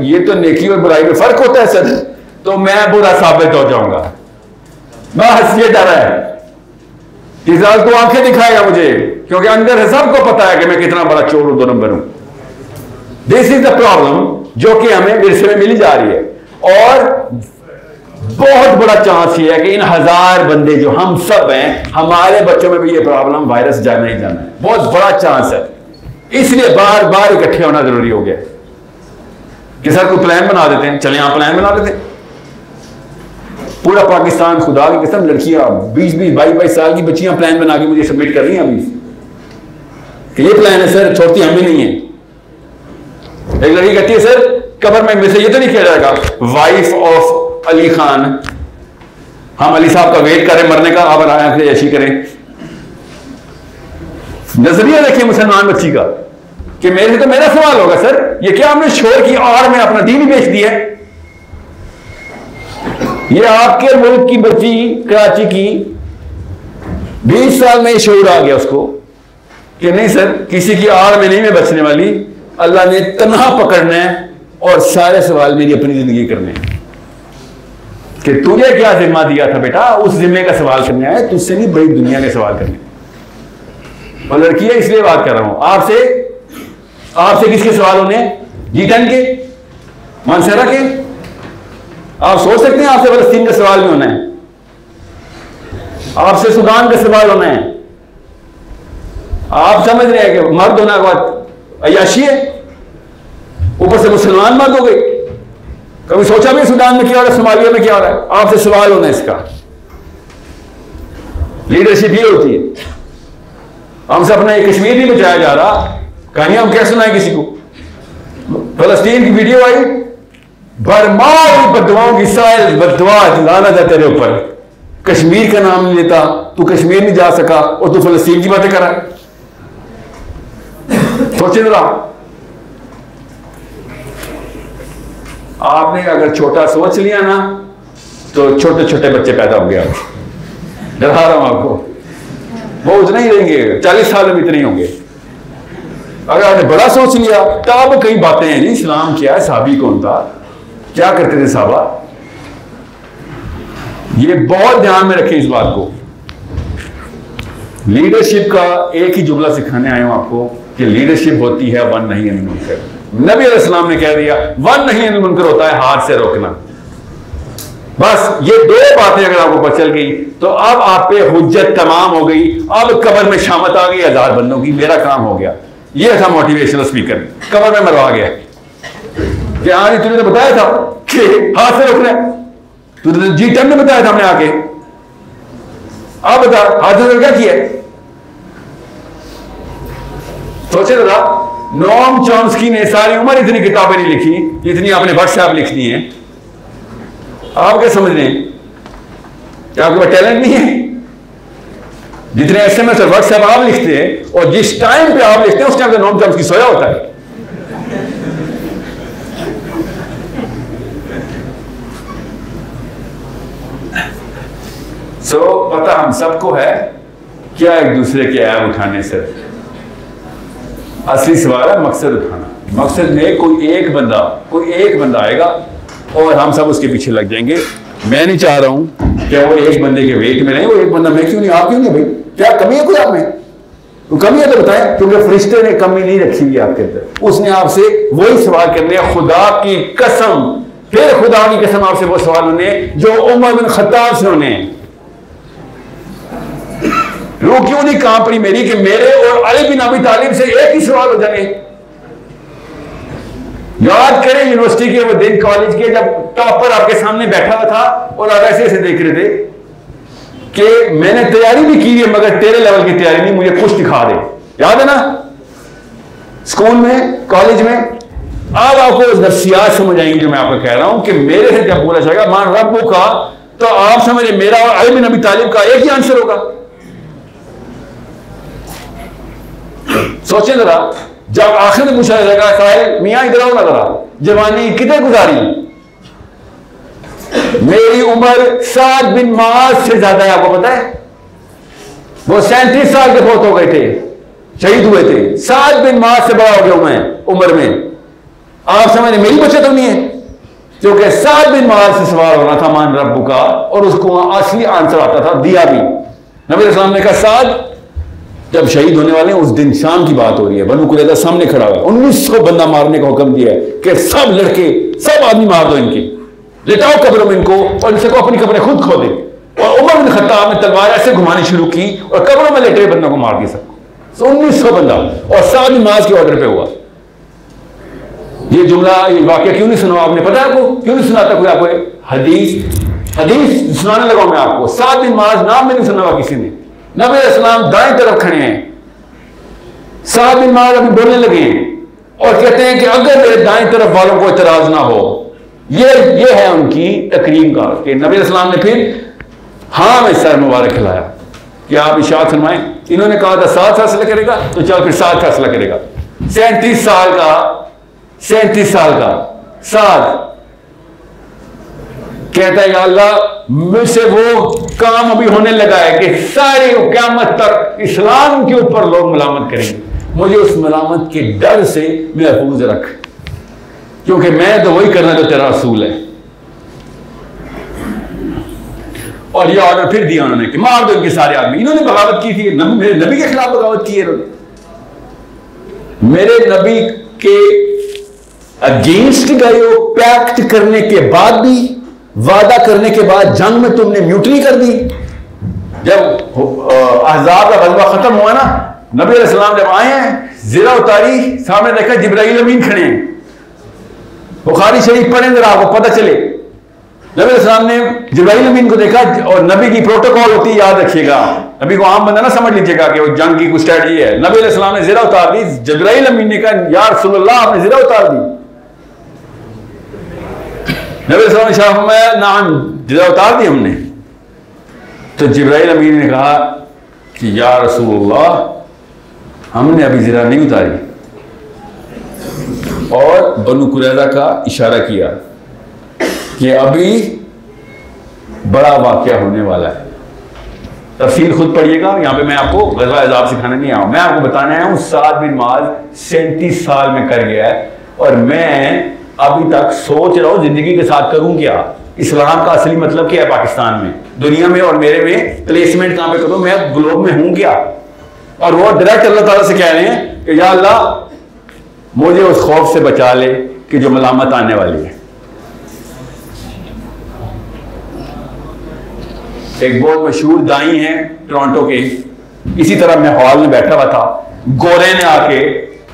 ये तो नेकी और बुराई में फर्क होता है सर, तो मैं बुरा साबित हो जाऊंगा। बस ये डर है कि तो आंखें दिखाएगा मुझे, क्योंकि अंदर है, सबको पता है कि मैं कितना बड़ा चोर हूं, 2 नंबर हूं। दिस इज द प्रॉब्लम जो कि हमें विरसे में मिली जा रही है। और बहुत बड़ा चांस ये है कि इन 1000 बंदे जो हम सब हैं, हमारे बच्चों में भी ये प्रॉब्लम वायरस जाना ही जाना है, बहुत बड़ा चांस है। इसलिए बार बार इकट्ठे होना जरूरी हो गया कि सर कोई प्लान बना देते हैं, चले यहां प्लान बना देते हैं। पूरा पाकिस्तान, खुदा की कसम, लड़कियां 20-20, 22-22 साल की बच्चियां प्लान बना के मुझे सबमिट कर रही हैं अभी कि ये प्लान है सर, छोड़ती हमें नहीं है। एक लड़की कहती है सर कब्र में मुझसे ये तो नहीं किया जाएगा, वाइफ ऑफ अली खान, हम अली साहब का वेट करें मरने का, अब आए ऐसी करें। नजरिया देखिए मुसलमान बच्ची का कि मेरे से तो मेरा सवाल होगा सर, ये क्या हमने शोर की आड़ में अपना दीन ही बेच दिया है? ये आपके मुल्क की बच्ची कराची की 20 साल में शोर आ गया उसको कि नहीं सर किसी की आड़ में नहीं मैं बचने वाली, अल्लाह ने तन्हा पकड़ना है और सारे सवाल मेरी अपनी जिंदगी करने हैं। कि तुझे क्या जिम्मा दिया था बेटा, उस जिम्मे का सवाल करने आए, तुझसे नहीं बड़ी दुनिया के सवाल करने। और लड़कियां इसलिए बात कर रहा हूं आपसे किसके सवाल होने? G10 के, मानसेरा के? आप सोच सकते हैं आपसे फलस्तीन का सवाल भी होना है, आपसे सूडान का सवाल होना है। आप समझ रहे हैं कि मर्द होना के बाद अय्याशी है, ऊपर से मुसलमान मर्द हो गई। कभी सोचा भी सूडान में क्या हो रहा है, सोमालिया में क्या हो रहा है? आपसे सवाल होना है इसका। लीडरशिप ये होती है। हमसे अपना ये कश्मीर नहीं बचाया जा रहा, कहानियां हम क्या सुनाएं किसी को? फलस्तीन की वीडियो आई, बरमार बदवाओं की साइल बदवा लाना था तेरे ऊपर, कश्मीर का नाम नहीं लेता, तू कश्मीर नहीं जा सका और तू फलस्तीन की बातें कर रहा है। सोचे जरा, आपने अगर छोटा सोच लिया ना तो छोटे छोटे बच्चे पैदा होंगे। आप डरा रहा हूं आपको, वो उतने ही रहेंगे, 40 साल में इतने ही होंगे। अगर आपने बड़ा सोच लिया तब कई बातें हैं। जी इस्लाम क्या है, साहबी कौन था, क्या करते थे साहबा, ये बहुत ध्यान में रखें इस बात को। लीडरशिप का एक ही जुमला सिखाने आया हूं आपको कि लीडरशिप होती है वन नहीं अनिल मुनकर। नबी अलैहिस्सलाम ने कह दिया वन नहीं अनिल मुनकर होता है हाथ से रोकना। बस ये दो बातें अगर आपको पता चल गई तो अब आप पे हुज्जत तमाम हो गई। अब कब्र में शामत आ गई 1000 बंदों की, मेरा काम हो गया। ये था मोटिवेशनल स्पीकर, कब्र में मरवा गया कि हाँ तूने तो बताया था कि हाथ से रोकना है, तूने तो G10 में बताया था हमने आके, अब बता हाथ से क्या किया? सोचे जरा, नोम चॉम्स्की ने सारी उम्र इतनी किताबें नहीं लिखी जितनी आपने व्हाट्सएप लिख दी हैं। आप क्या समझ रहे हैं? क्या आपके पास टैलेंट नहीं है? जितने SMS और व्हाट्सएप आप लिखते हैं और जिस टाइम पे आप लिखते हैं उस टाइम पे नोम चॉम्स्की सोया होता है। पता हम सबको है क्या एक दूसरे के ऐब उठाने से। असली सवाल है मकसद उठाना। मकसद में कोई एक बंदा आएगा और हम सब उसके पीछे लग जाएंगे। मैं नहीं चाह रहा हूं कि वो एक बंदे के वेट में नहीं, वो एक बंदा मैं क्यों नहीं, आप क्यों नहीं भाई? क्या कमी है कोई आप में? तो कमी है तो बताएं, क्योंकि फरिश्ते ने कमी नहीं रखी हुई आपके अंदर। उसने आपसे वही सवाल कर लिया, खुदा की कसम, फिर खुदा की कसम आपसे वो सवाल होने जो उमर बिन खत्ताब से होने। रूह क्यों नहीं कांप रही मेरी कि मेरे और अली बिन अबी तालिब से एक ही सवाल हो जाए। याद करें यूनिवर्सिटी के वो दिन, कॉलेज के, जब टॉपर आपके सामने बैठा हुआ था और आप ऐसे ऐसे देख रहे थे कि मैंने तैयारी भी की है मगर तेरे लेवल की तैयारी नहीं, मुझे कुछ दिखा दे। याद है ना? स्कूल में, कॉलेज में। अब आपको नफ्सियात समझ आएंगी जो मैं आपको कह रहा हूं कि मेरे से जब बोला जाएगा मान रब्बू का, तो आप समझे मेरा और अली बिन अबी तालिब का एक ही आंसर होगा। सोचे जरा, जब आखिर में पूछा जाएगा साहिल मियां इधर आओ ना जरा, जवानी कितने गुजारी? मेरी उम्र साद बिन माज से ज्यादा है, आपको पता है? वो 37 साल के फौत हो गए थे, शहीद हुए थे। साद बिन माज से बड़ा हो गया मैं उम्र में। आप समझ मेरी बचत होनी है, क्योंकि साद बिन माज से सवाल होना था मान रब्बू का, और उसको असली आंसर आता था, दिया भी। नबी अलैहिस्सलाम ने कहा साद जब शहीद होने वाले हैं उस दिन शाम की बात हो रही है, बनु कुरैज़ा सामने खड़ा हुआ, 1900 बंदा मारने का हुक्म दिया है कि सब लड़के, सब आदमी मार दो इनके, लेटाओ कब्रों में इनको और इनसे को अपनी कब्रें खुद खोदे। और उमर बिन खत्ताब ने तलवार ऐसे घुमानी शुरू की और कब्रों में लेटे हुए बंदों को मार दिया सबको। 1900 बंदा, और साद नमाज के ऑर्डर पे हुआ। ये जुमला, ये वाक्य क्यों नहीं सुना आपने? पता है आपको क्यों नहीं सुनाता कोई आपको? हदीस हदीस सुनाने लगा मैं आपको। साद बिन माज नाम में नहीं सुना हुआ किसी ने। नबी अलैहिस्सलाम दाएं तरफ खड़े हैं, साद बिन माज अभी बोलने लगे हैं और कहते हैं कि अगर मेरे दाएं तरफ वालों को इतराज ना हो, ये है उनकी तकरीम का कि नबी अलैहिस्सलाम ने फिर हाँ में सर मुबारक खिलाया कि आप इशाअत फरमाएं। इन्होंने कहा था 7 फैसला करेगा, तो चल फिर 7 फैसला करेगा। 37 साल का साद कहता है या अल्लाह मुझसे वो काम अभी होने लगा है कि सारी क़यामत तक इस्लाम के ऊपर लोग मलामत करेंगे, मुझे उस मलामत के डर से महफूज रख, क्योंकि मैं तो वही करना जो तेरा रसूल है। और ये ऑर्डर फिर दिया उन्होंने कि मार दो इनके सारे आदमी। इन्होंने बगावत की थी, मेरे नबी के खिलाफ बगावत की है इन्होंने। मेरे नबी के अगेंस्ट गए हो, पैक्ट करने के बाद भी, वादा करने के बाद जंग में तुमने म्यूटनी कर दी। जब अहज़ाब का ग़ज़वा खत्म हुआ ना, नबी अलैहिस्सलाम जब आए हैं, ज़िरा उतारी, सामने देखा जिब्राईल अमीन खड़े हैं। बुखारी शरीफ पढ़ें जरा, आपको पता चले। नबी अलैहिस्सलाम ने जिब्राईल अमीन को देखा, और नबी की प्रोटोकॉल होती है, याद रखिएगा, नबी को आम बंदा ना समझ लीजिएगा कि वो जंग की कुछ स्ट्रेटजी है। नबी अलैहिस्सलाम ने ज़िरा उतार दी, जिब्राईल अमीन ने कहा या रसूलल्लाह आपने ज़िरा उतार दी। नबी अलैहिस्सलाम ने फरमाया नाम, ज़िरा उतार दी हमने। तो जिब्राईल अमीन ने कहा कि या रसूलल्लाह हमने अभी ज़िरा नहीं उतारी, और बनु कुरैज़ा का इशारा किया कि अभी बड़ा वाक़या होने वाला है। तफसील खुद पढ़िएगा, यहाँ पे मैं आपको ग़ज़वा अहज़ाब सिखाने नहीं आया हूँ, मैं आपको बताने आया हूँ साद बिन माज 37 साल में कर गया है, और मैं अभी तक सोच रहा हूँ जिंदगी के साथ करूँ क्या, इस्लाम का असली मतलब क्या है पाकिस्तान में, दुनिया में, और मेरे में प्लेसमेंट कहाँ पे करूँ, मैं ग्लोब में हूँ क्या। और वो डायरेक्ट अल्लाह ताला से कह रहे हैं कि या अल्लाह मुझे उस खौफ से बचा ले कि जो मलामत आने वाली है। एक बहुत मशहूर दाई हैं टोरंटो के, इसी तरह मैं हॉल में बैठा हुआ था, गोरे ने आके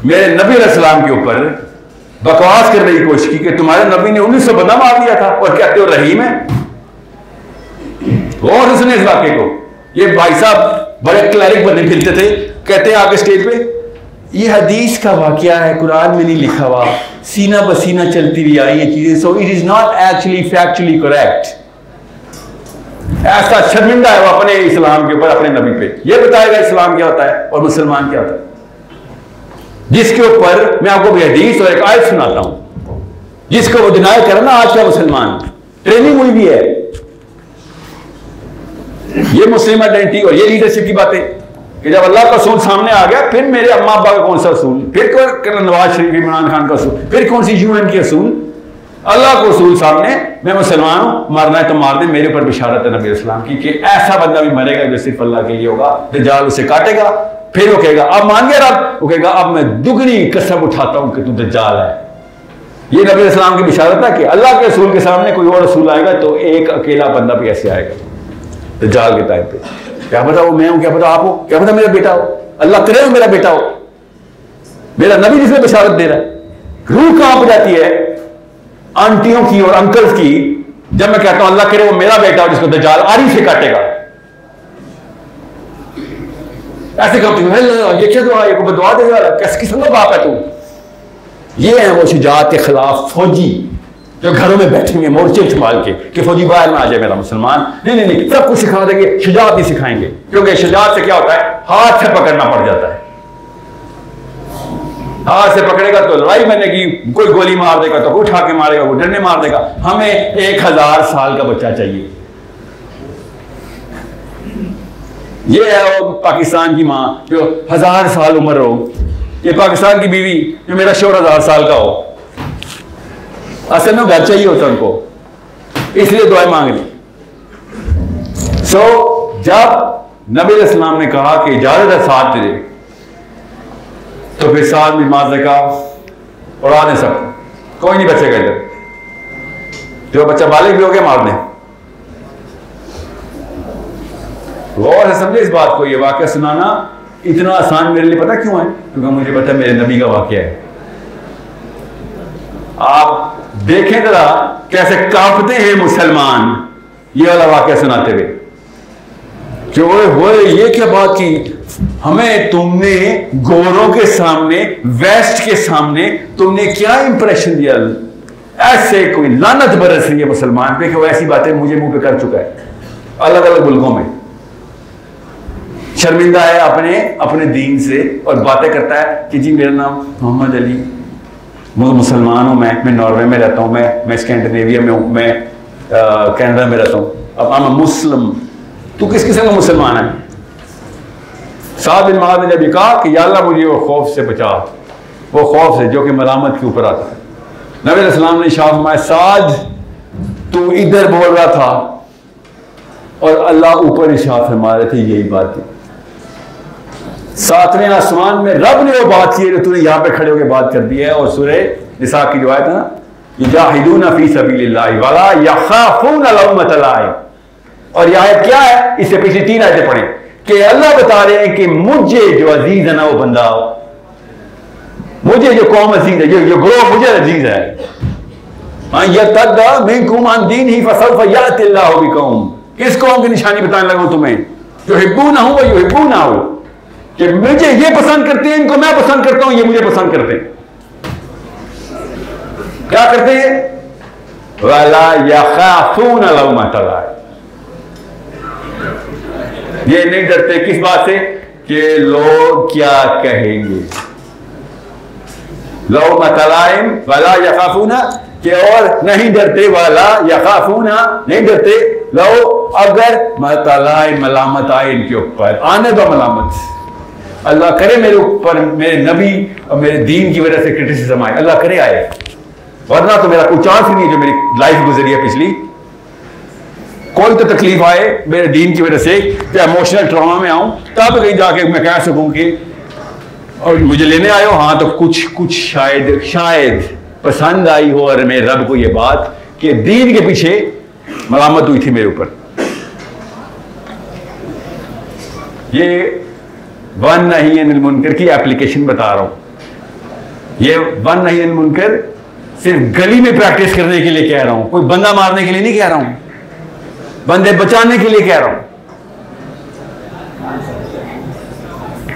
मेरे नबी अलैहिस्सलाम के ऊपर बकवास करने की कोशिश की कि तुम्हारे नबी ने 1900 बंदा मार दिया था और कहते हो रहीम है। और उसने इस वाक्य को, ये भाई साहब बड़े क्लैरिक बने फिरते थे, कहते हैं आगे स्टेज पे ये हदीस का वाकया है, कुरान में नहीं लिखा हुआ, सीना बसीना चलती हुई आई ये चीजें, so it is not actually factually correct. ऐसा शर्मिंदा है वो अपने इस्लाम के ऊपर, अपने नबी पे। ये बताएगा इस्लाम क्या होता है और मुसलमान क्या होता है, जिसके ऊपर मैं आपको हदीस और एक आयत सुनाता हूं, जिसको वो डिनाई करना आज का मुसलमान, ट्रेनिंग हुई भी है। ये मुस्लिम आइडेंटिटी और ये लीडरशिप की बातें कि जब अल्लाह का रसूल सामने आ गया, फिर मेरे अम्मा अब्बा का कौन सा रसूल, फिर नवाज शरीफ इमरान खान का रसूल, फिर कौन सी यूएन की रसूल, अल्लाह को रसूल सामने, मैं मुसलमान हूं, मरना है तो मार दे, मेरे ऊपर बिशारत है नबी इस्लाम की कि ऐसा बंदा भी मरेगा जो सिर्फ अल्लाह के लिए होगा, दज्जाल उसे काटेगा, फिर वो कहेगा अब मान गया रब, वो कहेगा अब मैं दुगनी कसम उठाता हूं कि तू दज्जाल है। ये नबी इस्लाम की बिशारत है कि अल्लाह के रसूल के सामने कोई और रसूल आएगा तो एक अकेला बंदा भी ऐसे आएगा दज्जाल के टाइम पे। क्या पता वो मैं हूं, क्या पता आप हो, क्या पता मेरा बेटा हो, अल्लाह करे वो मेरा बेटा हो, मेरा नबी जिसमें बिशारत दे रहा है। रूह कांप जाती है आंटियों की और अंकल्स की जब मैं कहता हूं अल्लाह करे वो मेरा बेटा हो जिसको दज्जाल आरी से काटेगा। ऐसे कहती हूं ये क्या दुआ, ये को दुआ देने वाला, कैसे किस्म का बाप है तू। ये है वो शुजाअत के खिलाफ फौजी जो घरों में बैठेंगे मोर्चे संभाल के कि फौजी बाहर ना आ जाए मेरा मुसलमान। नहीं नहीं नहीं, सब कुछ सिखा देंगे, शुजाअत भी सिखाएंगे, क्योंकि शुजाअत से क्या होता है, हाथ से पकड़ना पड़ जाता है। हाथ से पकड़ेगा तो लड़ाई बनेगी, कोई गोली मार देगा तो कोई उठा के मारेगा, कोई डंडे मार देगा। हमें 1000 साल का बच्चा चाहिए। ये है वो पाकिस्तान की मां जो 1000 साल उम्र हो, ये पाकिस्तान की बीवी जो मेरा शोहर 1000 साल का हो। असल में घर चाहिए होता उनको, इसलिए दुआएं मांग ली। जब नबी इस्लाम ने कहा कि इजाजत है साथ दे, तो फिर साथ भी माजे का उड़ा दें सब, कोई नहीं बचेगा इधर। जो बच्चा बालिग भी हो गया मार दें। गौर से समझे इस बात को, ये वाकया सुनाना इतना आसान मेरे लिए पता क्यों है, क्योंकि मुझे पता है मेरे नबी का वाकया है। आप देखें जरा कैसे कांपते हैं मुसलमान ये वाला वाकया सुनाते हुए कि वो ये क्या बात की, हमें तुमने गोरों के सामने, वेस्ट के सामने तुमने क्या इंप्रेशन दिया। ऐसे कोई लानत बरस रही है मुसलमान पे कि वो ऐसी बातें मुझे मुंह पे कर चुका है अलग अलग मुल्कों में। शर्मिंदा है अपने दीन से और बातें करता है कि जी मेरा नाम मोहम्मद अली, मुसलमान हूं, मैं नॉर्वे में रहता हूं, मैं स्कैंडिनेविया में हूं, मैं कनाडा में रहता हूं, अब आई एम मुस्लिम। तू किस किस्म का मुसलमान है? साद बिन मुआज़ ने जब कहा कि या अल्लाह मुझे वो खौफ से बचा, वो खौफ से जो कि मलामत के ऊपर आता है। नबी अलैहिस्सलाम ने इरशाद फरमाया, साद तू इधर बोल रहा था और अल्लाह ऊपर इरशाद फरमा रहे थे यही बात थी। सातवें आसमान में रब ने वो बात की जो तूने यहाँ पे खड़े होकर बात कर दी है। और सूरह निसा की जो आयत है ना, युजाहिदूना फी सबीलिल्लाह वला यखाफूना लौमत लाइम, और यह आयत क्या है? इससे पिछली 3 आयतें पढ़े कि अल्लाह बता रहे हैं कि मुझे जो अजीज है ना वो बंदा, मुझे जो कौम अजीज है, जो ग्रोह मुझे अजीज है, मिनकुम अन दीनिही फसौफ यातिल्लाहु बिकौम, किस कौम की निशानी बताने लगा तुम्हें, जो हिब्बूनहु व युहिब्बूनहु, कि मुझे ये पसंद करते हैं, इनको मैं पसंद करता हूं, ये मुझे पसंद करते हैं। क्या करते हैं? वला यखाफूना लौमत लाइम, ये नहीं डरते किस बात से कि लोग क्या कहेंगे। लौमत लाइम वला यखाफूना, कि और नहीं डरते, वाला यखाफूना नहीं डरते, लो अगर मतलाइम मलामत आए इनके ऊपर, आने दो मलामत, अल्लाह करे मेरे ऊपर, मेरे नबी और मेरे दीन की वजह से क्रिटिसिज्म आए, अल्लाह करे आए, वरना तो मेरा कोई चांस ही नहीं। जो मेरी लाइफ गुजरी है पिछली, कोई तो तकलीफ आए मेरे दीन की वजह से, तो इमोशनल ट्रॉमा में आऊं, तब कहीं जाके मैं कह सकूं कि और मुझे लेने आए हो, हाँ तो कुछ शायद पसंद आई हो और मेरे रब को ये बात कि दीन के पीछे मलामत हुई थी मेरे ऊपर। ये वन नही अनिल मुनकर की एप्लीकेशन बता रहा हूं। ये वन नही अनिल मुनकर सिर्फ गली में प्रैक्टिस करने के लिए कह रहा हूं, कोई बंदा मारने के लिए नहीं कह रहा हूं, बंदे बचाने के लिए कह रहा हूं।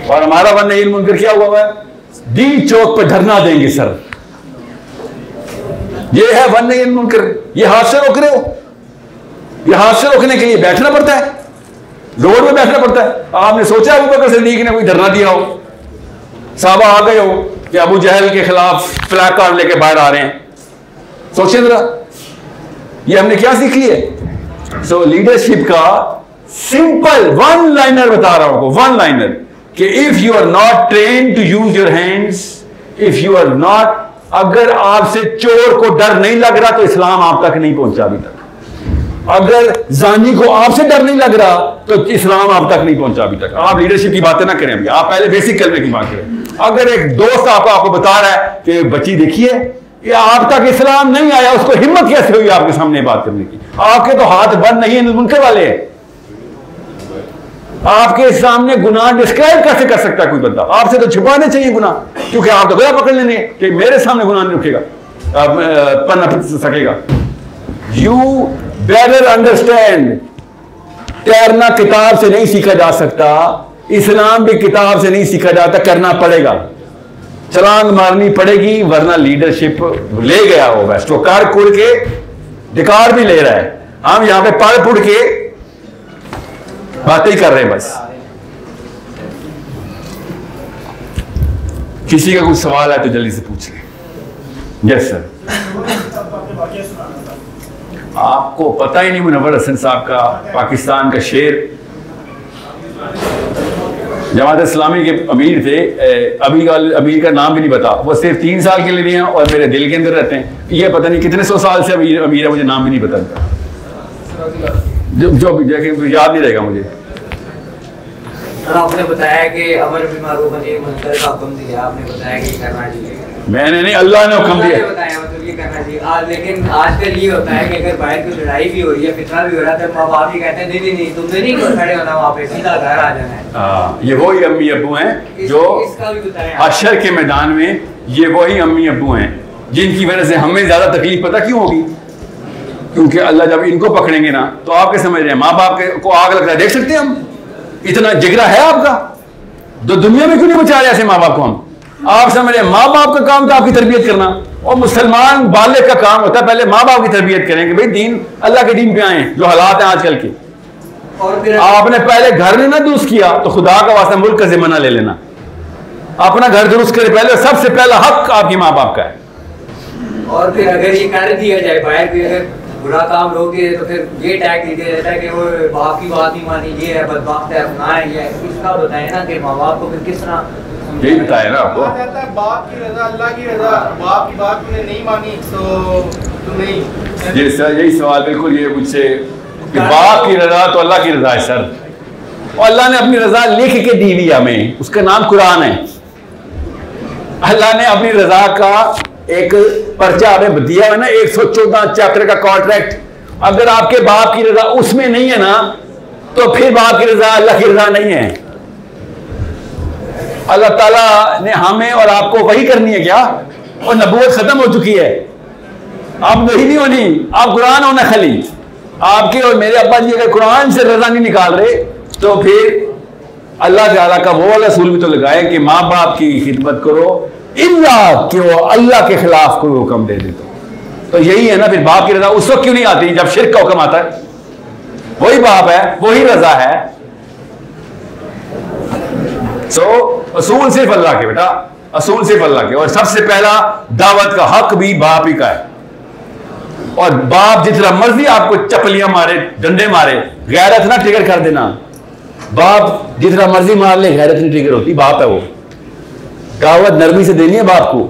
और हमारा वन नही अनिल मुनकर क्या हुआ है? डी चौक पर धरना देंगे सर, ये है वन नही अनिल मुनकर। ये हादसे रोक रहे हो, ये हादसे रोकने के लिए बैठना पड़ता है, रोड में बैठना पड़ता है। आपने सोचा अबू बकर सिद्दीक ने कोई धरना दिया हो, साहबा आ गए हो कि अबू जहल के खिलाफ फ्लैग कार्ड लेके बाहर आ रहे हैं? सोचे जरा, ये हमने क्या सीख लिया? सो लीडरशिप का सिंपल वन लाइनर बता रहा हूं, वन लाइनर, कि if you are not train to use your hands, if you are not, अगर आपसे चोर को डर नहीं लग रहा तो इस्लाम आप तक नहीं पहुंचा अभी तक। अगर जानी को आपसे डर नहीं लग रहा तो इस्लाम आप तक नहीं पहुंचा अभी तक। आप लीडरशिप की बातें ना करें अभी, आप पहले बेसिक कलमे की बात करें। अगर एक दोस्त आपको बता रहा है कि बच्ची देखिए ये आप तक इस्लाम नहीं आया, उसको हिम्मत कैसे हुई आपके सामने बात करने की? आपके तो हाथ बंद नहीं है मुनकर वाले हैं, आपके सामने गुनाह डिस्क्राइब कैसे कर सकता है कोई बंदा? आपसे तो छुपाने चाहिए गुनाह, क्योंकि आप तो गला पकड़ लेने कि मेरे सामने गुनाह नहीं रुकेगा, पन्ना सकेगा। यू बेटर अंडरस्टैंड, तैरना किताब से नहीं सीखा जा सकता, इस्लाम भी किताब से नहीं सीखा जाता, करना पड़ेगा, छलांग मारनी पड़ेगी, वरना लीडरशिप ले गया होगा। तो कार कुड़ के डिकार भी ले रहा है, हम यहां पे पढ़ पुड़ के बातें ही कर रहे हैं बस। किसी का कुछ सवाल है तो जल्दी से पूछ लें। Yes sir. आपको पता ही नहीं मुनव्वर हसन साहब का पाकिस्तान का शेर, जमात इस्लामी के अमीर थे, अमीर का नाम भी नहीं पता, वो सिर्फ 3 साल के लिए नहीं है और मेरे दिल के अंदर रहते हैं। ये पता नहीं कितने 100 साल से अमीर है, मुझे नाम भी नहीं पता, जो याद नहीं रहेगा मुझे। आपने बताया कि अमर बिल मारूफ नही मुनकर का हुक्म दिया, आपने बताया कि करना चाहिए। मैंने नहीं, अल्लाह ने हुक्म दिया। बताया मतलब ये करना चाहिए। लेकिन आजकल ये होता है कि अगर बाहर की लड़ाई भी हो रही है, फितना भी हो रहा है, तो माँ बाप ही कहते हैं नहीं तुमने नहीं खड़े होना, वहाँ पे सीधा घर आ जाना है। हाँ, ये वही अम्मी अब्बू हैं जो इसका भी बताया हशर के मैदान में, ये वही अम्मी अब्बू हैं जिनकी वजह से हमें ज्यादा तकलीफ पता क्यों होगी? क्योंकि अल्लाह जब इनको पकड़ेंगे ना तो आप क्या समझ रहे हैं, माँ बाप को आग लग रहा है, देख सकते हैं हम? इतना जिगरा है आपका? तो दुनिया में क्यों नहीं बचा रहे ऐसे माँ बाप को हम? आप समझ रहे हैं माँ बाप का काम तो आपकी तरबियत करना, और मुसलमान बालिग का काम होता है पहले माँ बाप की तरबियत करेंगे, भाई दीन अल्लाह के दीन पे आए, जो हालात हैं आजकल के। और फिर आपने पहले घर ने ना दुरुस्त किया तो खुदा का वास्ता मुल्क का जिम्मा ले लेना, अपना घर दुरुस्त करे पहले, सबसे पहला हक आपकी माँ बाप का है। और फिर अगर ये कर दिया जाए बाहर भी, अगर बुरा काम रोके तो फिर ये टैग दे दिया जाता है कि वो बाप की बात नहीं मानी, ये है बदबख्त है, अपना है, ये है। इसका बताए ना कि माँ बाप को फिर किस तरह यही बताया ना आपको, कहता है बाप की रजा अल्लाह की रजा, बाप की बात तुमने नहीं मानी तो तुम नहीं। जी सर, यही सवाल बिल्कुल ये मुझसे कि बाप की रजा तो अल्लाह की रजा है सर, और अल्लाह ने अपनी रजा लिख के दी हुई हमें, उसका नाम कुरान है। अल्लाह ने अपनी रजा का एक पर्चा हमें दिया है ना, 114 चैप्टर का कॉन्ट्रैक्ट। अगर आपके बाप की रजा उसमें नहीं है ना तो फिर बाप की रजा अल्लाह की रजा नहीं है। अल्लाह ताला ने हमें और आपको वही करनी है क्या? और नबूवत खत्म हो चुकी है, अब वही नहीं होनी, आप कुरान होना खाली। आपके और मेरे अब्बा जी अगर कुरान से रजा नहीं निकाल रहे तो फिर अल्लाह ताला का वो वाला रसूल भी तो लगाए कि माँ बाप की खिदमत करो, इल्ला कि वो अल्लाह के खिलाफ कोई हुक्म दे दे तो यही है ना। फिर बाप की रजा उस वक्त क्यों नहीं आती जब शिर्क का हुक्म आता है? वही बाप है, वही रजा है। असूल सिर्फ अल्लाह के बेटा, असूल सिर्फ अल्लाह के। और सबसे पहला दावत का हक भी बाप ही का है। और बाप जितना मर्जी आपको चपलियां मारे, डंडे मारे, गैरत ना ट्रिगर कर देना। बाप जितना मर्जी मार ले, गैरत नहीं ट्रिगर होती, बाप है वो। दावत नरमी से देनी है बाप को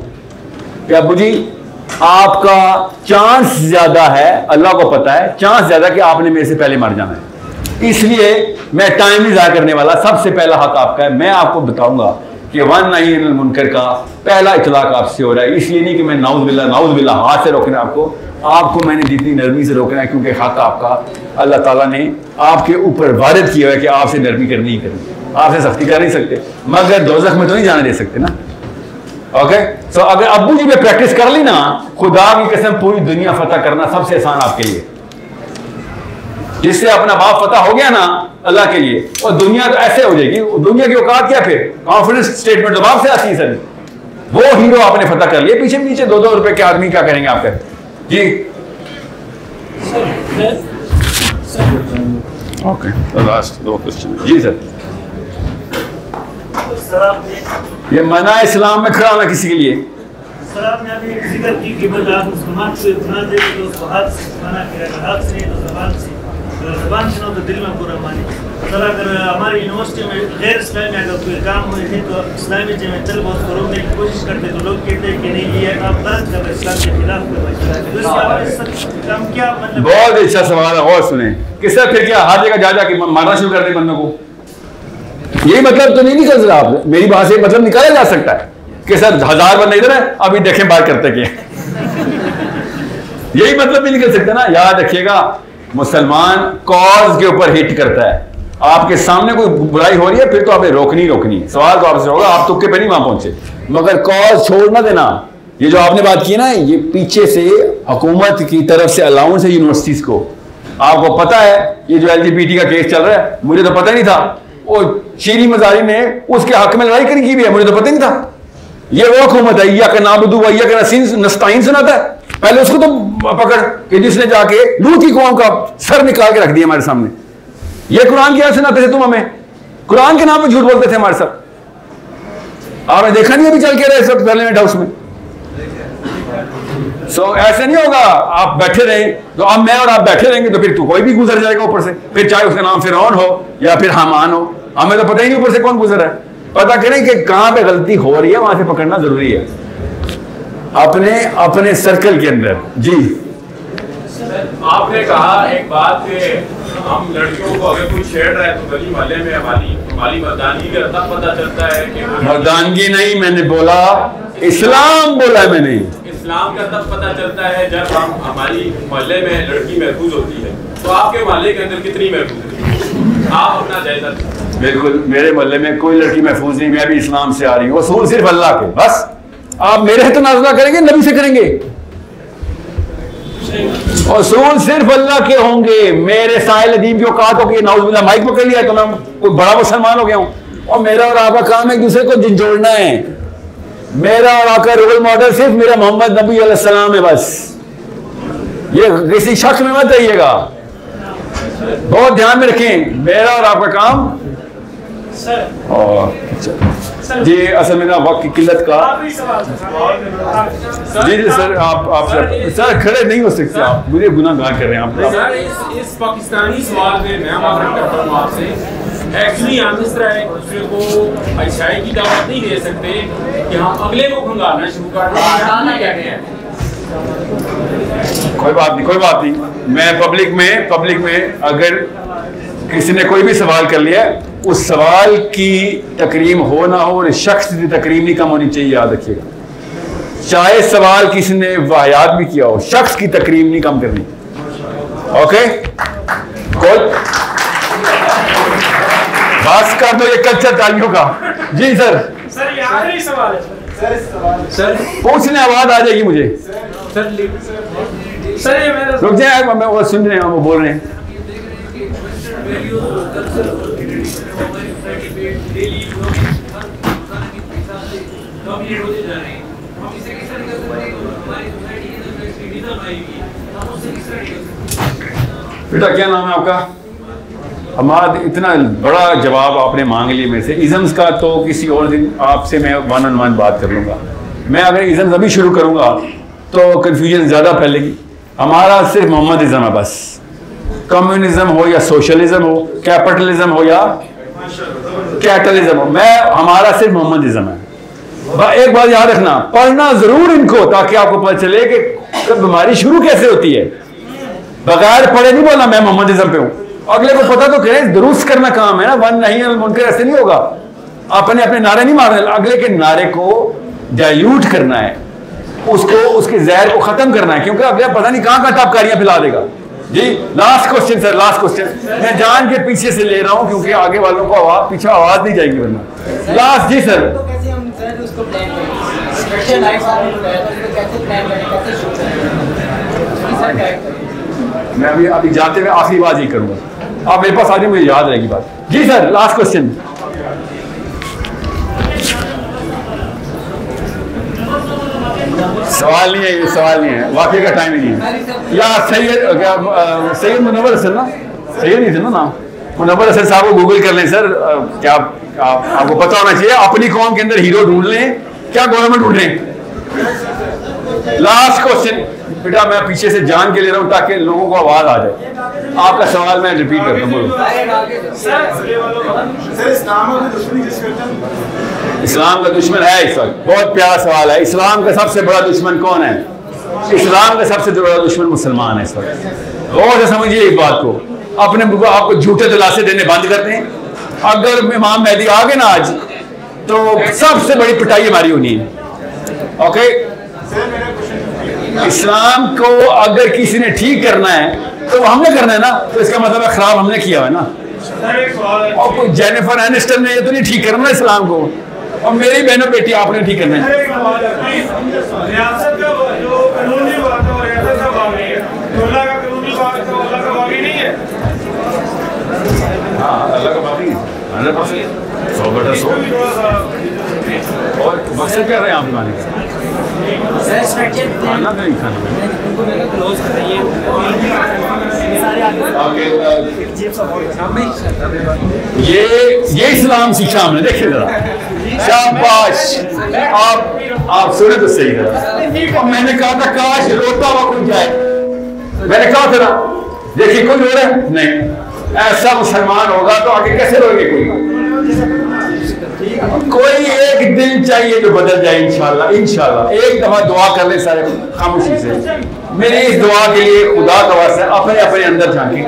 कि अब्बू जी आपका चांस ज्यादा है, अल्लाह को पता है चांस ज्यादा कि आपने मेरे से पहले मर जाना है, इसलिए मैं टाइम नहीं ज़ाया करने वाला। सबसे पहला हक आपका है। मैं आपको बताऊंगा कि वन नहीं मुनकर का पहला इतलाक आपसे हो रहा है, इसलिए नहीं कि मैं नाउज़ बिल्ला हाथ से रोकना आपको मैंने जितनी नरमी से रोकना है, क्योंकि हक आपका अल्लाह ताला ने आपके ऊपर वारिद किया है कि आपसे नरमी करनी ही करनी, आपसे सख्ती कर नहीं सकते, मगर दोज़ख में तो नहीं जाने दे सकते ना। ओके, सो अगर अब्बू जी में प्रैक्टिस कर ली ना, खुदा की कसम पूरी दुनिया फतह करना सबसे आसान आपके लिए। जिससे अपना बाप फतह हो गया ना अल्लाह के लिए, और दुनिया तो ऐसे हो जाएगी। दुनिया की औकात क्या, फिर कॉन्फिडेंस स्टेटमेंट तो बाप से आती है सर। वो हीरो आपने फतह कर लिया, पीछे 2-2 रुपए के आदमी क्या करेंगे आपके? जी ओके, लास्ट 2 क्वेश्चन। जी सर, ये मना इस्लाम में खड़ा होना किसी के लिए? सर आपने अभी जिक्र की कि आप मुसलमान से इतना दे तो हाथ से मना किया, हाथ से तो ज़बान से तो दिल में पूरा माने। सर अगर हमारी यूनिवर्सिटी में गैर इस्लामी अगर कोई काम हुए थे तो इस्लामी जब चल बहुत रोकने की कोशिश करते तो लोग कहते हैं कि नहीं ये आप गलत कर रहे, इस्लाम के खिलाफ कर रहे, क्या मतलब? बहुत अच्छा सवाल है, और सुने कि सर फिर क्या हर जगह जा के मारना शुरू कर दे बंदों को? यही मतलब तो नहीं निकल रहा। आप मेरी बात से मतलब निकाला जा सकता है कि सर 1000 बंदे इधर है, अभी देखें बात करते क्या। यही मतलब भी निकल सकता है ना। याद रखिएगा, मुसलमान कॉज के ऊपर हिट करता है। आपके सामने कोई बुराई हो रही है फिर तो आपने रोकनी है। सवाल तो आपसे होगा, आप तुक्के पे नहीं वहां पहुंचे, मगर कॉज छोड़ ना देना। ये जो आपने बात की ना, ये पीछे से हुकूमत की तरफ से अलाउंस है यूनिवर्सिटीज को। आपको पता है ये जो LGBT का केस चल रहा है, मुझे तो पता ही नहीं था। वो शीरी मजारी ने उसके हक में लड़ाई करी की भी है, मुझे तो पता ही नहीं था। ये वो हुकूमत है या का नाबुदू या का नस्ताइन सुनाता है। पहले उसको तो पकड़ कि जिसने जाके लूत की कौम का सर निकाल के रख दिया हमारे सामने। ये कुरान क्या सुनाते थे तुम हमें? कुरान के नाम पे झूठ बोलते थे हमारे साथ। आपने देखा नहीं अभी चल के रहे सब पार्लियामेंट हाउस में। ऐसे नहीं होगा आप बैठे रहे तो अब मैं और आप बैठे रहेंगे तो फिर तो कोई भी गुजर जाएगा ऊपर से, फिर चाहे उसका नाम फिरौन हो या फिर हामान हो। हमें तो पता ही नहीं ऊपर से कौन गुजर है। पता करें कि कहां पे गलती हो रही है, वहां से पकड़ना जरूरी है अपने सर्कल के अंदर। जी आपने कहा एक बात कि हम लड़कियों को अगर कोई छेड़ रहा है तो गली मोहल्ले में हमारी मर्दानगी का तब पता चलता है कि मर्दानगी नहीं, मैंने बोला इस्लाम बोला है मैंने। इस्लाम का तब पता चलता है जब हम हमारी मोहल्ले में लड़की महफूज होती है। तो आपके मोहल्ले के अंदर कितनी महफूज है? आप अपना जायजा। बिल्कुल, मेरे मोहल्ले में कोई लड़की महफूज नहीं। मैं भी इस्लाम से आ रही हूँ, असूल सिर्फ अल्लाह के। बस आप मेरे तो नाज़ करेंगे, नबी से करेंगे। उसूल सिर्फ अल्लाह के होंगे। मेरे साहिल अदीम की औकात हो कि नाउज़ुबिल्लाह माइक पकड़ लिया तो मैं कोई बड़ा मुसलमान हो गया हूँ। और मेरा और आपका काम है एक दूसरे को जोड़ना है। मेरा और आपका रोल मॉडल सिर्फ मेरा मोहम्मद नबी अलैहि सलाम है बस। ये किसी शक में मत रहिएगा, बहुत ध्यान में रखें। मेरा और आपका काम और जी असल में ना वक्त की किल्लत का जी जी सर आप सर खड़े नहीं हो सकते आप, मुझे गुनाहगार कर रहे हैं आप। सर इस पाकिस्तानी सवाल में मैं माफी करता हूँ आपसे। एक्चुअली हम इस तरह एक दूसरे को अच्छाई की दावत नहीं दे सकते कि हम अगले को खंगालना शुरू कर दें। कोई बात नहीं, कोई बात नहीं। मैं पब्लिक में अगर किसी ने कोई भी सवाल कर लिया, उस सवाल की तकरीम हो ना हो, और शख्स की तकरीम नहीं कम होनी चाहिए, याद रखिएगा। चाहे सवाल किसी ने वाहियात भी किया हो, शख्स की तकरीम नहीं कम करनी। ओके, बस कर दो ये कल्चर तालियों का। जी सर ये आखिरी सवाल है सर। पूछने आवाज आ जाएगी मुझे। सर ये मेरा रुक जाए, मैं वो सुन रहे हैं, वो बोल रहे हैं। बेटा क्या नाम है आपका? हमारा इतना बड़ा जवाब आपने मांग लिया मेरे से। इज़म्स का तो किसी और दिन आपसे मैं 1-on-1 बात कर लूँगा। मैं अगर इज़म्स अभी शुरू करूँगा तो कन्फ्यूजन ज़्यादा फैलेगी। हमारा सिर्फ मोहम्मदिज़्म है बस। कम्युनिज्म हो या सोशलिज्म हो, कैपिटलिज्म हो या कैटलिज्म हो, हमारा सिर्फ मोहम्मदिज़्म है। एक बात याद रखना, पढ़ना जरूर इनको, ताकि आपको पता चले कि बीमारी शुरू कैसे होती है। बगैर पढ़े नहीं बोलना मैं मोहम्मदिज़्म पे हूँ। अगले को पता तो करें, दुरुस्त करना काम है ना। वन नहीं मुनकर ऐसे नहीं होगा। अपने अपने नारे नहीं मारने, अगले के नारे को डाइल्यूट करना है, उसको उसके जहर को खत्म करना है, क्योंकि अगला पता नहीं कहाँ टपकारियां फैला देगा। जी last question sir, last question. मैं जान के पीछे से ले रहा हूँ क्योंकि आगे वालों को पीछे आवाज नहीं जाएगी वरना। लास्ट जी सर। मैं अभी जाते हुए आखिरी बात ही करूंगा, आप मेरे पास आ जाए, मुझे याद रहेगी बात। जी सर लास्ट क्वेश्चन। सवाल नहीं है, ये सवाल नहीं है, वाकई का टाइम ही नहीं है। या सैयद मुनव्वर हसन ना, सैयद नहीं थे ना नाम, मुनव्वर हसन साहब को गूगल कर लें सर। क्या आपको पता होना चाहिए, अपनी कौम के अंदर हीरो ढूंढ लें, क्या गवर्नमेंट ढूंढ लें। लास्ट क्वेश्चन बेटा, मैं पीछे से जान के ले रहा हूँ ताकि लोगों को आवाज आ जाए। आपका सवाल मैं रिपीट करता हूँ। इस्लाम का दुश्मन है इस वक्त? बहुत प्यारा सवाल है। इस्लाम का सबसे बड़ा दुश्मन कौन है? इस्लाम का सबसे बड़ा दुश्मन मुसलमान है इस वक्त। और समझिए एक बात को, अपने आपको झूठे दिलासे देने बंद कर दें। अगर इमाम मेहदी आ गए ना आज, तो सबसे बड़ी पिटाई हमारी होनी है। ओके, इस्लाम को अगर किसी ने ठीक करना है तो हमने करना है ना, तो इसका मतलब है खराब हमने किया है ना। और कोई जेनिफर एनिस्टन ने ये तो नहीं ठीक करना ना इस्लाम को, और मेरी बहनों बेटी आपने ठीक करना है। हाँ अल्लाह का बाकी 100% 100/100। और मकसद क्या रहे आप खाने का? खाना नहीं खाना। ये इस्लाम सीखा हमने, देखिए जरा। शाबाश, आप सुने तो सही जरा। मैंने कहा था काश रोता हुआ कोई जाए, मैंने कहा था ना, देखिए कोई रो रहा है नहीं, ऐसा मुसलमान होगा तो आगे कैसे रोएंगे? कोई एक दिन चाहिए जो बदल जाए इंशाल्लाह। इंशाल्लाह एक दफा दुआ कर ले सारे खामोशी से। मेरी इस दुआ के लिए खुदा का वास्ता अपने अपने अंदर झांके।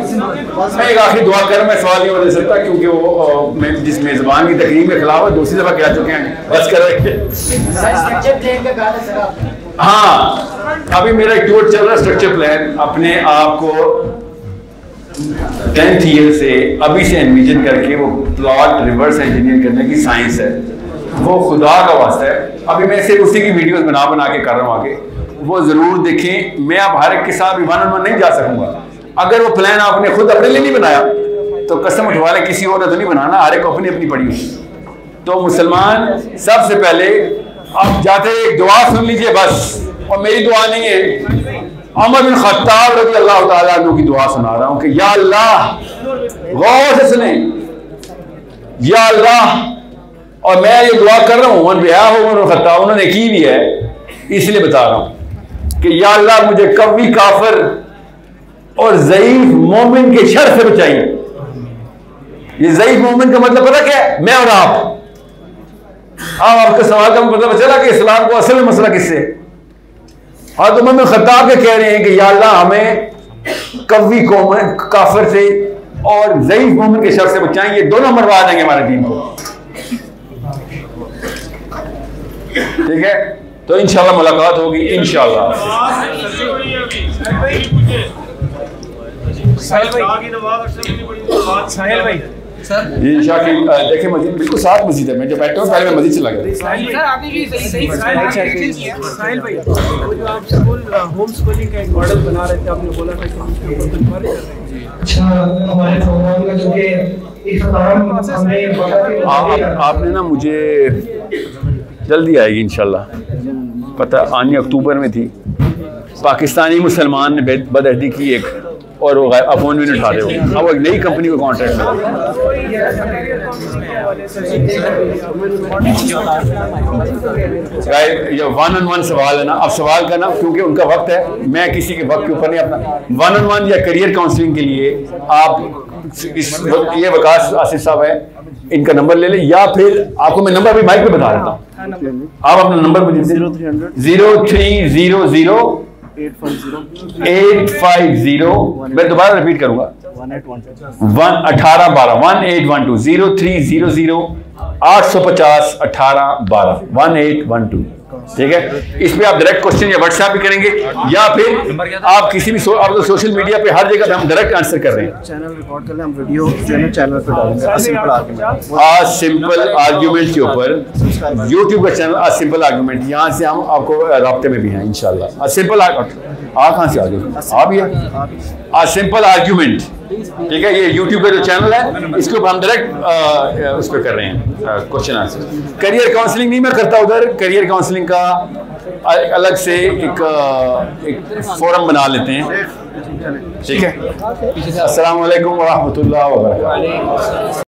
मैं एक आखिरी दुआ कर, मैं सवाल नहीं दे सकता क्योंकि वो जिस मेजबान की तकरीम के खिलाफ दूसरी दफा कह चुके हैं, बस कर रहे। हाँ अभी मेरा एक टूर चल रहा है, स्ट्रक्चर प्लान। अपने आप को 10th ईयर से अभी से एनविजन करके वो प्लॉट रिवर्स इंजीनियर करने की साइंस है, वो खुदा का वास्ता है। अभी मैं सिर्फ उसी की वीडियोस बना के कर रहा हूँ आगे। वो ज़रूर देखें। मैं अब हर एक के साथ वन ऑन वन नहीं जा सकूंगा। अगर वो प्लान आपने खुद अपने लिए नहीं बनाया तो कसम उठवा लें किसी और ने तो नहीं बनाना, हर एक को अपनी अपनी पड़ी हुई। तो मुसलमान सबसे पहले आप जाते एक दुआ सुन लीजिए बस, और मेरी दुआ नहीं है, उमर बिन खत्ताब रज़ी अल्लाह ताला अन्हु की दुआ सुना रहा हूँ कि या अल्लाह, गौर से सुने, या अल्लाह, और मैं ये दुआ कर रहा हूँ उमर बिन खत्ताब, उन्होंने की भी है इसलिए बता रहा हूँ कि या अल्लाह मुझे कवी काफिर और ज़ईफ मोमिन के शर से बचाइए। ये ज़ईफ मोमिन का मतलब पता क्या है? मैं और आप। आपका सवाल का मतलब चला कि इस्लाम को असल में मसला किससे? हाँ, तो उमर बिन खत्ताब के कह रहे हैं कि या अल्लाह हमें कवी काफिर से और ज़ईफ मोमिन के शर से बचाएं। ये दोनों मरवा देंगे हमारे दीन को। ठीक है, तो इंशाल्लाह मुलाकात होगी इंशाल्लाह। साहिल भाई ये शाकिल देखिए मस्जिद बिल्कुल साथ मस्जिद है। मैं जब बैठा हूँ पहले मैं मस्जिद चला गया। साहिल भाई, वो जो आप स्कूल होम स्कूलिंग का एक मॉडल बना रहे थे, आपने बोला था कि हम उसके ऊपर कुछ बात कर रहे हैं। अच्छा, हमारे प्रोग्राम का जो कि आपने ना मुझे जल्दी आएगी इंशाल्लाह, पता आनी अक्टूबर में थी। पाकिस्तानी मुसलमान ने बदअहदी की एक, और वो फोन भी नहीं उठा रहे हो। अब एक नई कंपनी को कॉन्ट्रैक्ट मिला। ये वन ऑन वन सवाल है ना, अब सवाल का ना क्योंकि उनका वक्त है, मैं किसी के वक्त के ऊपर नहीं अपना वन ऑन वन या करियर काउंसलिंग के लिए आप ये वकास आसिफ साहब है, इनका नंबर ले लें, या फिर आपको मैं नंबर भी माइक पे बता देता हूँ। आप अपना नंबर मुझे 0300-850 मैं दोबारा रिपीट करूंगा 1812 ठीक है। इस पे आप डायरेक्ट क्वेश्चन या व्हाट्सएप भी करेंगे, या फिर आप किसी भी आप तो सोशल मीडिया पे हर जगह पे हम डायरेक्ट आंसर कर रहे हैं। चैनल रिकॉर्ड कर ले, हम वीडियो जो है चैनल पे डालेंगे। आज सिंपल आर्ग्यूमेंट के ऊपर यूट्यूब का चैनल आज सिंपल आर्ग्यूमेंट, यहाँ से हम आपको राब्ते में भी हैं इंशाल्लाह। आज सिंपल आप कहाँ से आ गए? आप ही आज सिंपल आर्ग्यूमेंट, ठीक है। ये यूट्यूब पे जो चैनल है इसके ऊपर हम डायरेक्ट उस पर कर रहे हैं क्वेश्चन आंसर। करियर काउंसलिंग नहीं मैं करता उधर, करियर काउंसलिंग का अलग से एक फोरम बना लेते हैं, ठीक है। अस्सलाम वालेकुम व रहमतुल्लाह व बरकातहू।